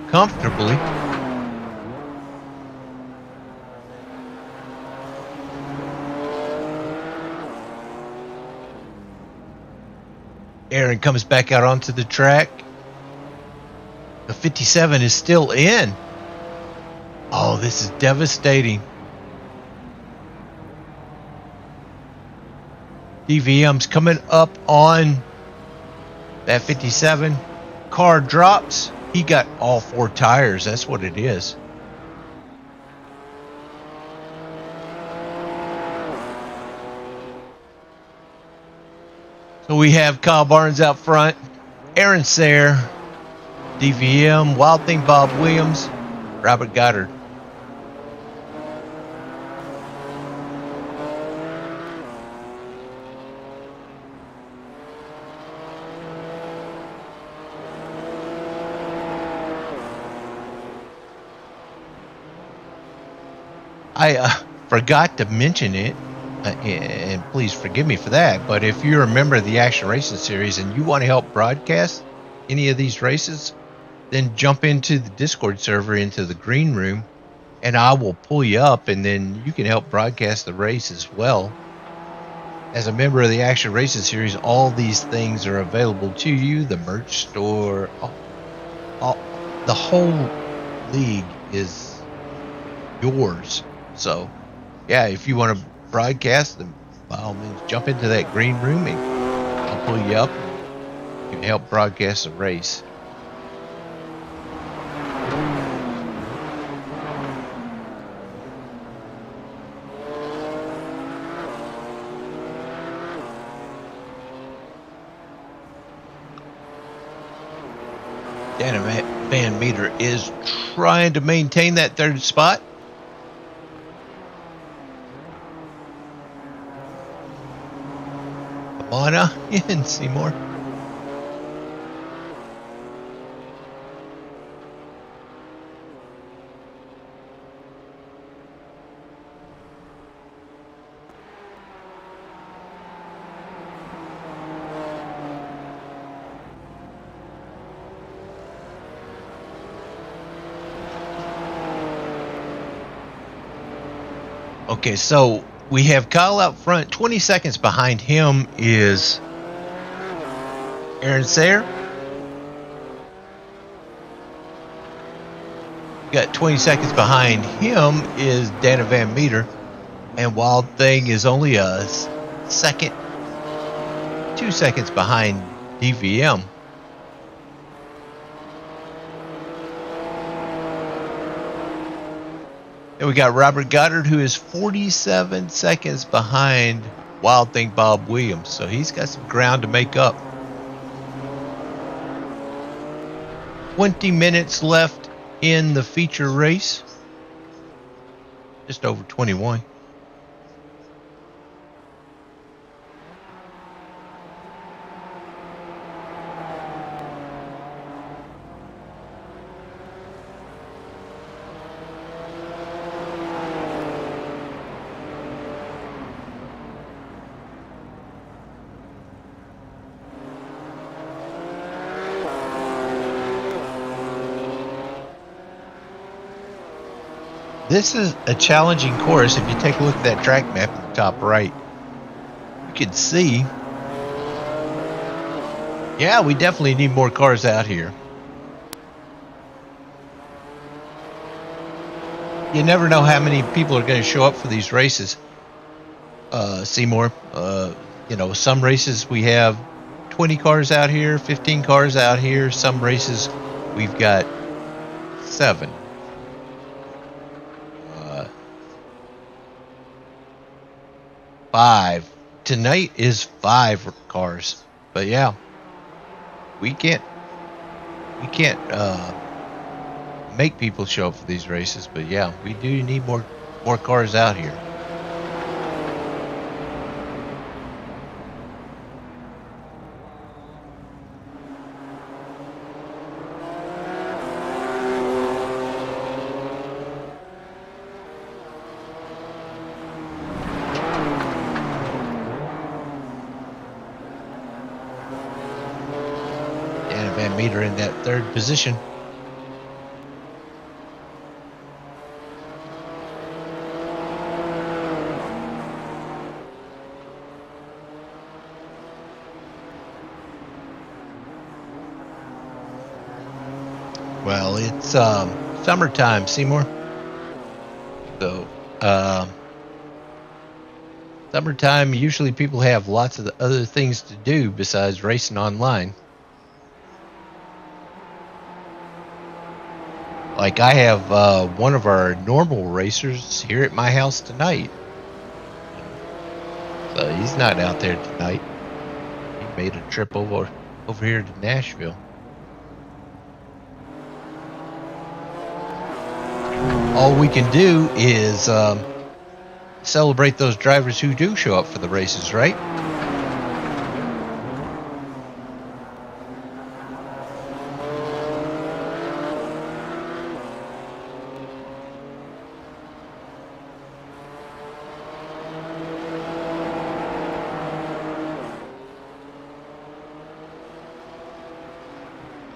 Comfortably. Aaron comes back out onto the track. The 57 is still in. Oh, this is devastating. DVM's coming up on that 57. Car drops. He got all four tires. That's what it is. So we have Kyle Barnes out front, Aaron Sayre, DVM, Wild Thing Bob Williams, Robert Goddard. I forgot to mention it, and please forgive me for that, but if you're a member of the Action Racing Series and you want to help broadcast any of these races, then jump into the Discord server, into the green room, and I will pull you up, and then you can help broadcast the race as well. As a member of the Action Racing Series, all these things are available to you. The merch store, the whole league is yours. So, yeah, if you want to broadcast, then by all means, jump into that green room and I'll pull you up and you can help broadcast the race. Dana Van Meter is trying to maintain that third spot. Anna in Seymour. Okay, so we have Kyle out front. 20 seconds behind him is Aaron Sayer got 20 seconds behind him is Dana Van Meter, and Wild Thing is only a second, 2 seconds behind DVM. And we got Robert Goddard, who is 47 seconds behind Wild Thing Bob Williams. So he's got some ground to make up. 20 minutes left in the feature race. Just over 21. This is a challenging course. If you take a look at that track map at the top right, you can see, yeah, we definitely need more cars out here. You never know how many people are going to show up for these races. Seymour, you know, some races we have 20 cars out here, 15 cars out here. Some races we've got 7. 5. Tonight is 5 cars. But yeah, we can't make people show up for these races. But yeah, we do need more cars out here. Van Meter in that 3rd position. Well, it's summertime, Seymour. So, summertime, usually people have lots of other things to do besides racing online. Like I have one of our normal racers here at my house tonight. So he's not out there tonight. He made a trip over here to Nashville. All we can do is celebrate those drivers who do show up for the races, right?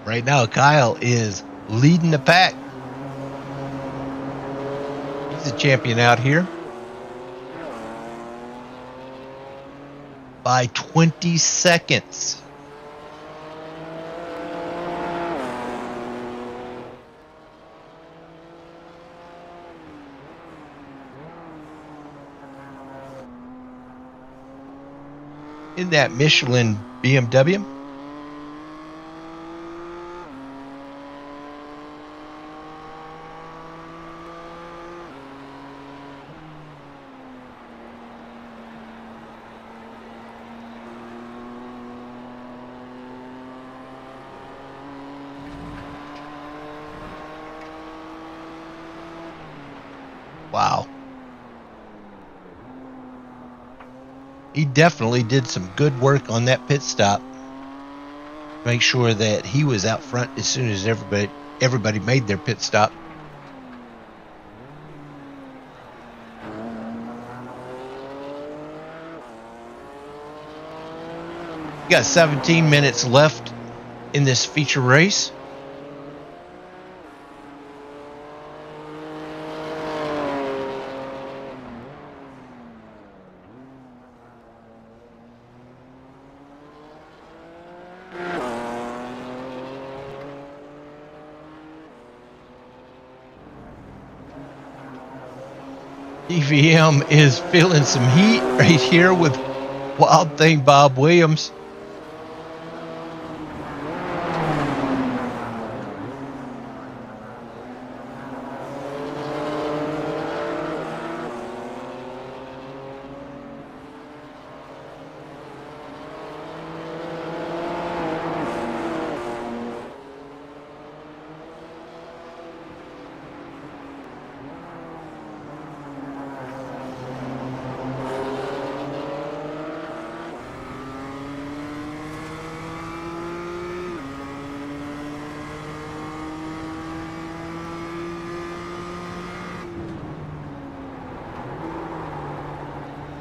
Right now, Kyle is leading the pack. He's a champion out here by 20 seconds. In that Michelin BMW. Wow. He definitely did some good work on that pit stop. Make sure that he was out front as soon as everybody made their pit stop. We got 17 minutes left in this feature race. DVM is feeling some heat right here with Wild Thing Bob Williams.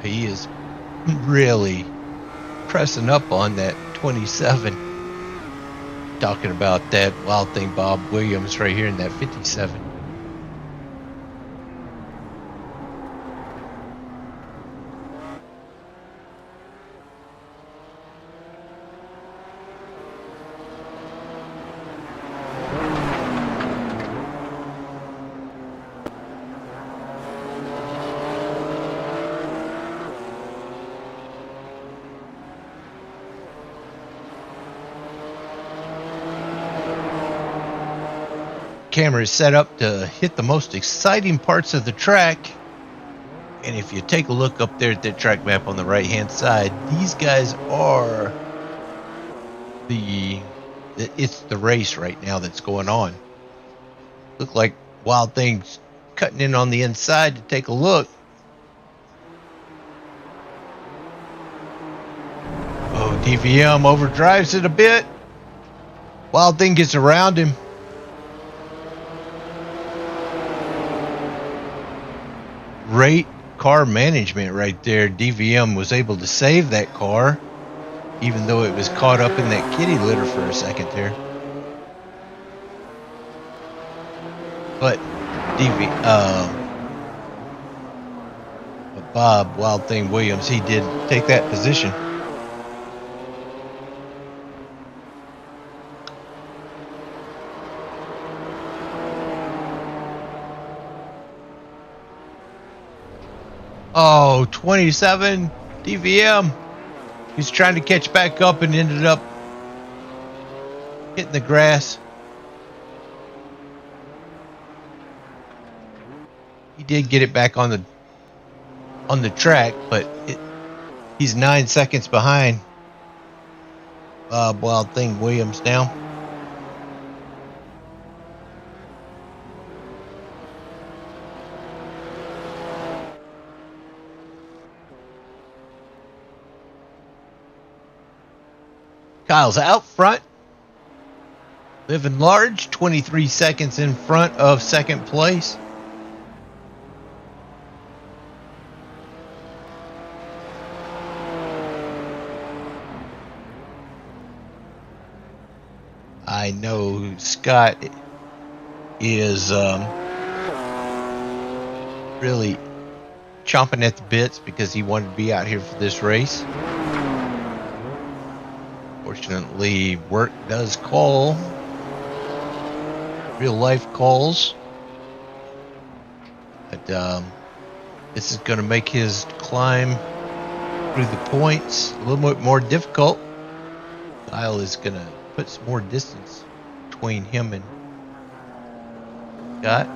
He is really pressing up on that 27. Talking about that Wild Thing Bob Williams right here in that 57. Camera is set up to hit the most exciting parts of the track. And if you take a look up there at the track map on the right hand side, these guys are it's the race right now that's going on. Look like Wild Thing's cutting in on the inside to take a look. Oh, DVM overdrives it a bit. Wild Thing gets around him. Great car management right there. DVM was able to save that car, even though it was caught up in that kitty litter for a second there. But Bob Wild Thing Williams, he did take that position. Oh, 27 DVM. He's trying to catch back up and ended up hitting the grass. He did get it back on the track, but he's 9 seconds behind Bob Wild Thing Williams now. Kyle's out front, living large, 23 seconds in front of second place. I know Scott is really chomping at the bits because he wanted to be out here for this race. Fortunately, work does call. Real life calls. But this is going to make his climb through the points a little bit more difficult. Kyle is going to put some more distance between him and Scott.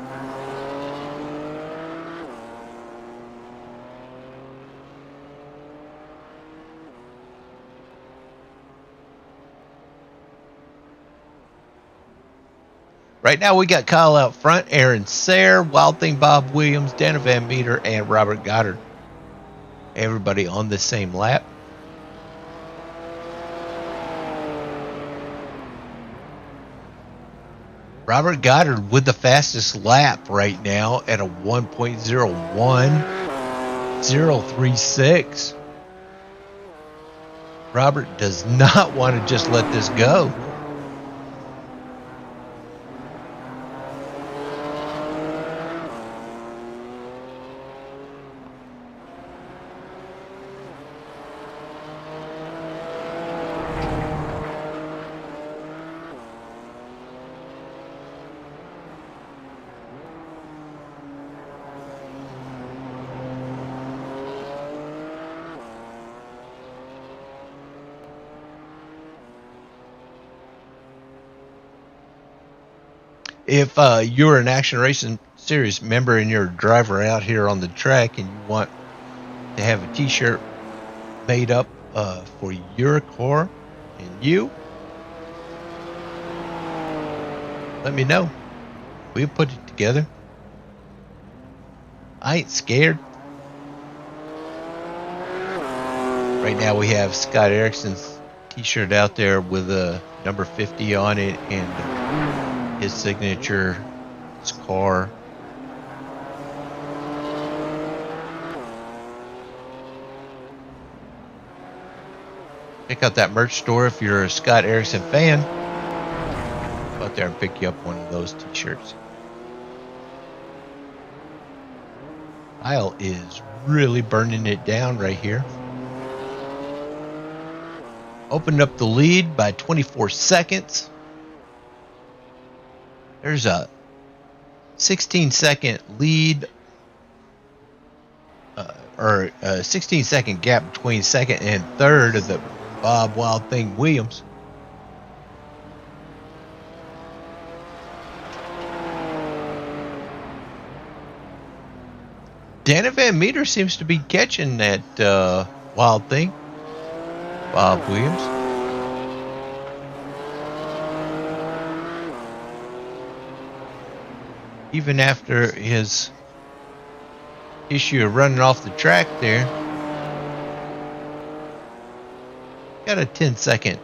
Right now we got Kyle out front, Aaron Sayre, Wild Thing Bob Williams, Dana Van Meter, and Robert Goddard. Everybody on the same lap. Robert Goddard with the fastest lap right now at a 1.01036. Robert does not want to just let this go. If you're an Action Racing Series member and you're a driver out here on the track and you want to have a T-shirt made up for your car and you, let me know. We'll put it together. I ain't scared. Right now we have Scott Erickson's T-shirt out there with a number 50 on it and his signature, his car. Check out that merch store if you're a Scott Erickson fan. Go out there and pick you up one of those T-shirts. Kyle is really burning it down right here. Opened up the lead by 24 seconds. There's a 16-second lead, or a 16-second gap between second and third of the Bob Wild Thing Williams. Dana Van Meter seems to be catching that Wild Thing, Bob Williams. Even after his issue of running off the track there, got a 10-second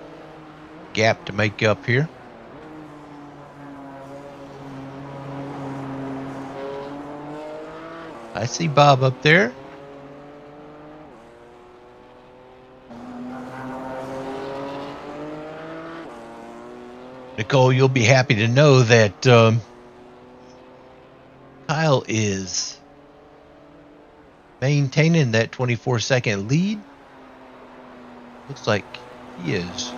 gap to make up here. I see Bob up there. Nicole, you'll be happy to know that Kyle is maintaining that 24-second lead. Looks like he is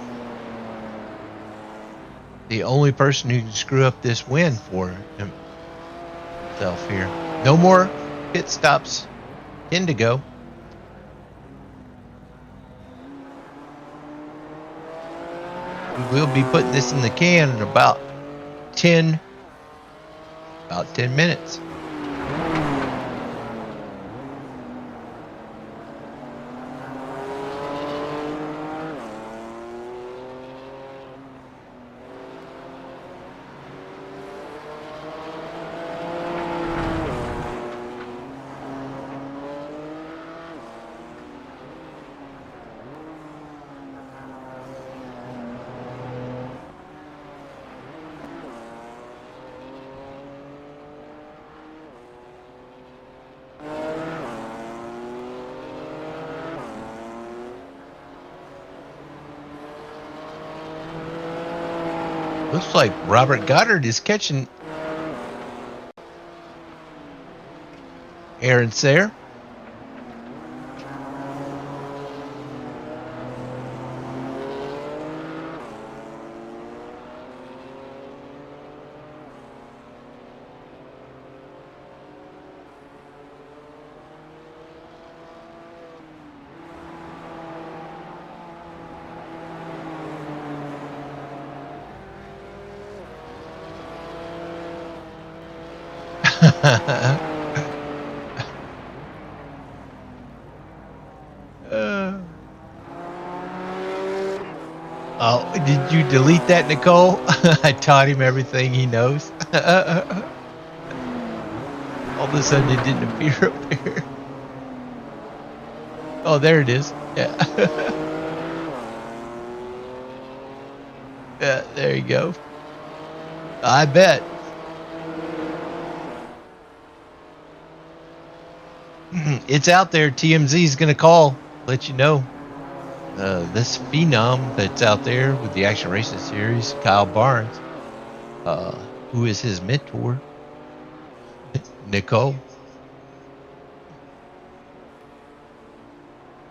the only person who can screw up this win for himself here. No more pit stops. 10 to go. We will be putting this in the can in about 10 minutes. Looks like Robert Goddard is catching Aaron Sayre. Oh, did you delete that, Nicole? I taught him everything he knows. All of a sudden it didn't appear up there. Oh, there it is. Yeah. Yeah, there you go. I bet. It's out there. TMZ's going to call, let you know. This phenom that's out there with the Action Racing Series, Kyle Barnes, who is his mentor, Nicole.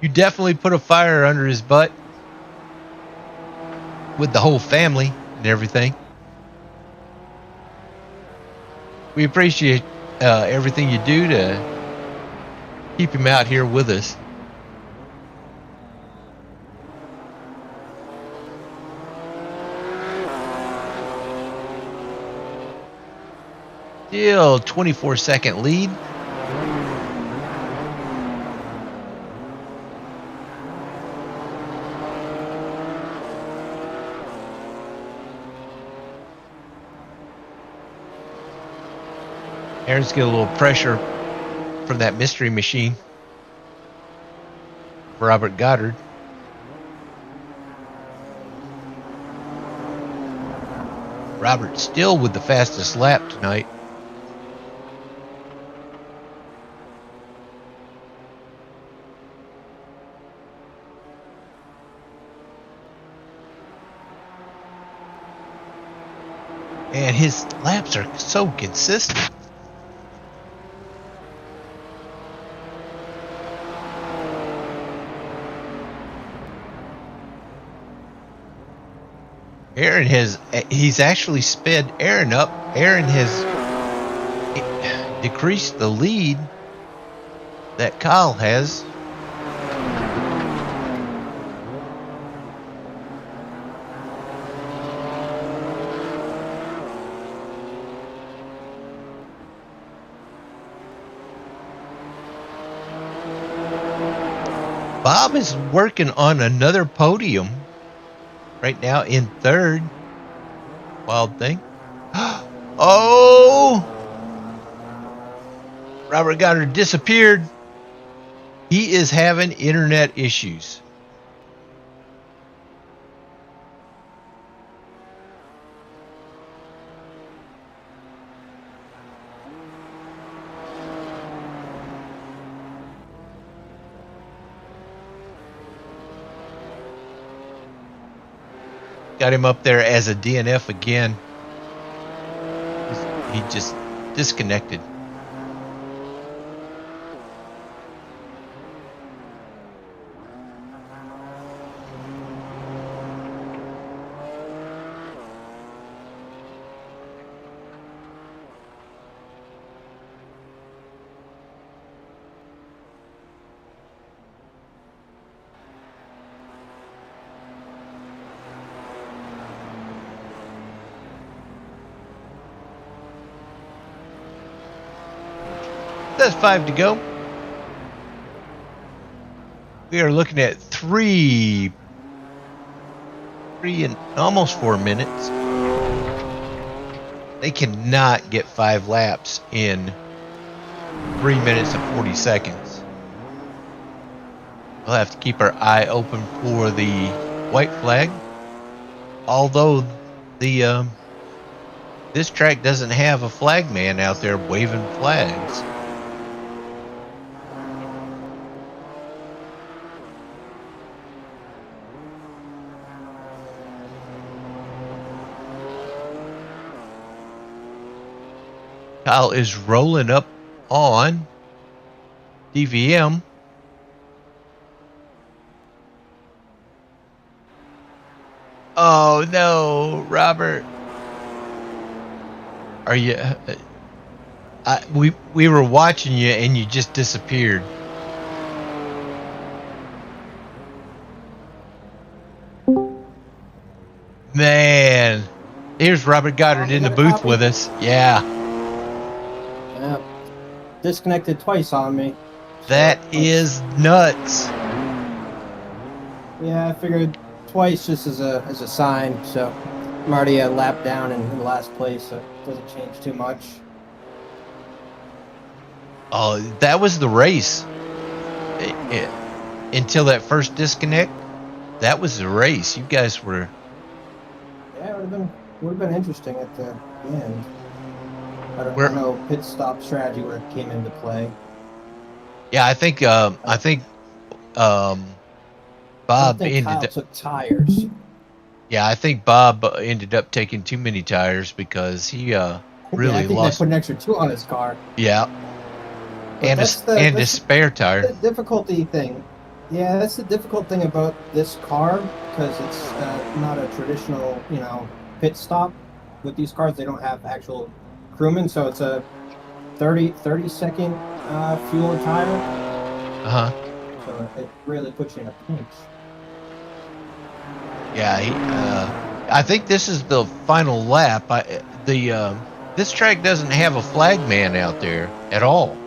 You definitely put a fire under his butt with the whole family and everything. We appreciate everything you do to keep him out here with us. Still 24-second lead. Aaron's getting a little pressure from that mystery machine. Robert Goddard. Robert still with the fastest lap tonight. And his laps are so consistent. Aaron he's actually sped Aaron up. Aaron has decreased the lead that Kyle has. Bob is working on another podium. Right now in third. Wild thing. Oh! Robert Goddard disappeared. He is having internet issues. Got him up there as a DNF again. He just disconnected. That's 5 to go. We are looking at three and almost 4 minutes. They cannot get 5 laps in 3 minutes and 40 seconds. We'll have to keep our eye open for the white flag. Although the this track doesn't have a flag man out there waving flags. Kyle is rolling up on DVM. Oh no, Robert. Are you we were watching you and you just disappeared. Man, here's Robert Goddard in the booth with us. Yeah. Yeah, disconnected twice on me. That is nuts. Yeah, I figured twice just as a sign. So I'm already a lap down in last place, so it doesn't change too much. Oh, that was the race. Until that first disconnect, that was the race. You guys were. Yeah, it would have been interesting at the end. I don't know pit stop strategy where it came into play. Yeah, I think Bob ended Kyle took tires. Yeah, I think Bob ended up taking too many tires because he really I think lost. They put an extra 2 on his car. Yeah, and a spare tire. The difficulty thing. Yeah, that's the difficult thing about this car because it's not a traditional, pit stop. With these cars, they don't have actual crewmen, so it's a 30-second fuel tire. So it really puts you in a pinch. Yeah, I think this is the final lap. this track doesn't have a flag man out there at all.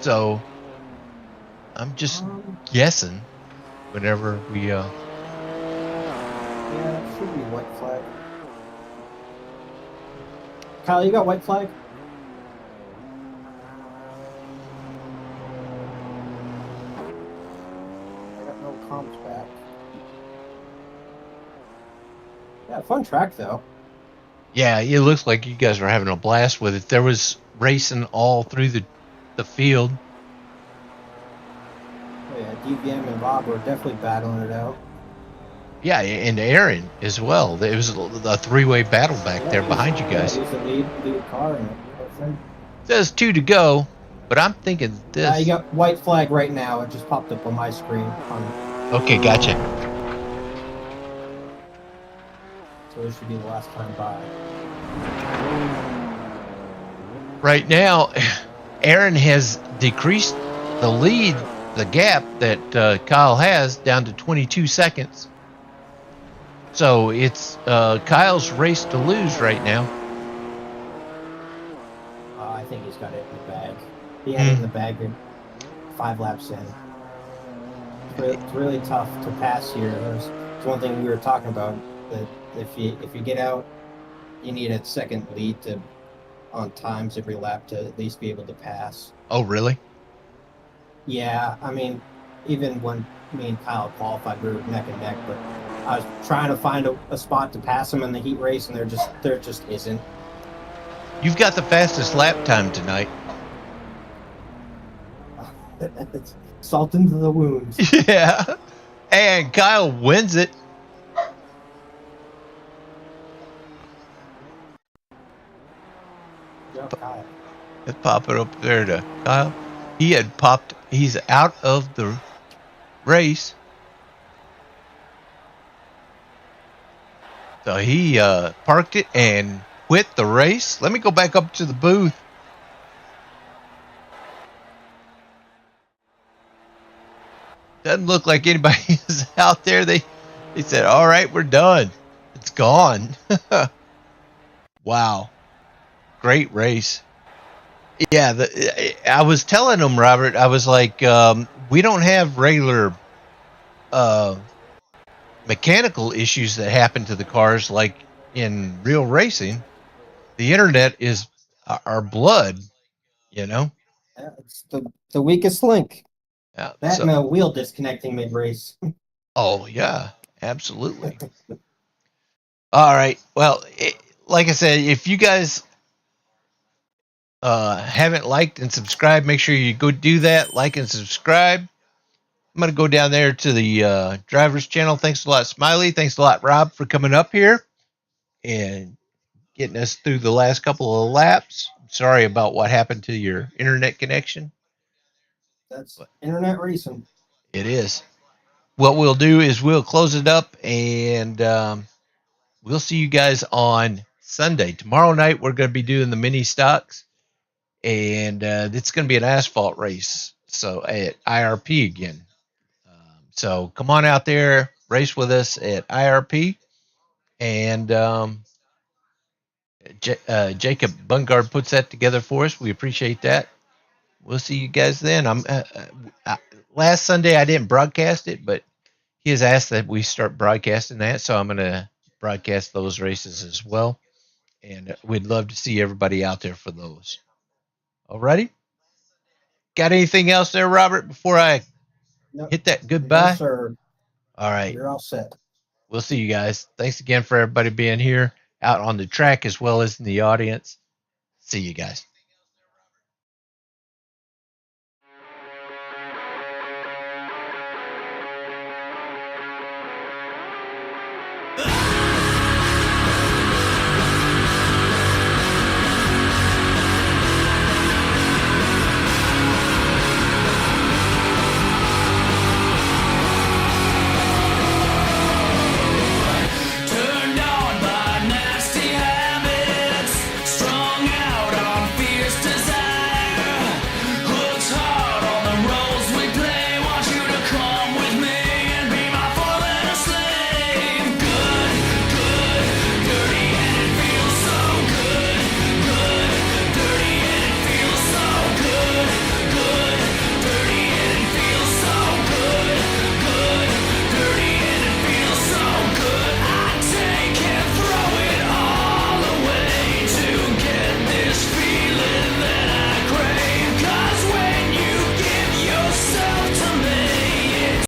So I'm just guessing whenever we Yeah, it should be white flag. Kyle, you got white flag? I got no comms back. Yeah, fun track though. Yeah, it looks like you guys were having a blast with it. There was racing all through the field. Oh, yeah, DVM and Bob were definitely battling it out. Yeah, and Aaron as well. It was a three-way battle back there behind you guys. Yeah, he was the lead car in it. There's 2 to go, but I'm thinking this. You got white flag right now. It just popped up on my screen. Okay, gotcha. So this should be the last time by. Right now, Aaron has decreased the lead, the gap that Kyle has, down to 22 seconds. So it's Kyle's race to lose right now. I think he's got it in the bag. He had it in the bag 5 laps in. It's really tough to pass here. There's one thing we were talking about, that if you get out, you need a second lead on times every lap to at least be able to pass. Oh, really? Yeah, I mean, even when me and Kyle qualified, we were neck and neck, but I was trying to find a spot to pass him in the heat race, and there just isn't. You've got the fastest lap time tonight. It's salt into the wounds. Yeah, and Kyle wins it. Kyle. Let's pop it up there to Kyle. He's out of the race. So he parked it and quit the race. Let me go back up to the booth. Doesn't look like anybody is out there. They said, all right, we're done. It's gone. Wow. Great race. Yeah, I was telling them, Robert, I was like, we don't have regular mechanical issues that happen to the cars like in real racing. The internet is our blood, you know? Yeah, it's the weakest link. Yeah, that and a wheel disconnecting mid-race. Oh, yeah, absolutely. All right. Well, like I said, if you guys haven't liked and subscribed, make sure you go do that. Like and subscribe. I'm going to go down there to the driver's channel. Thanks a lot, Smiley. Thanks a lot, Rob, for coming up here and getting us through the last couple of laps. Sorry about what happened to your internet connection. That's internet racing. It is. What we'll do is we'll close it up, and we'll see you guys on Sunday. Tomorrow night, we're going to be doing the mini stocks, and it's going to be an asphalt race, so at IRP again. So come on out there, race with us at IRP, and Jacob Bungard puts that together for us. We appreciate that. We'll see you guys then. Last Sunday I didn't broadcast it, but he has asked that we start broadcasting that, so I'm going to broadcast those races as well, and we'd love to see everybody out there for those. Alrighty? Got anything else there, Robert, before I hit that goodbye? Yes, sir. All right. You're all set. We'll see you guys. Thanks again for everybody being here out on the track as well as in the audience. See you guys.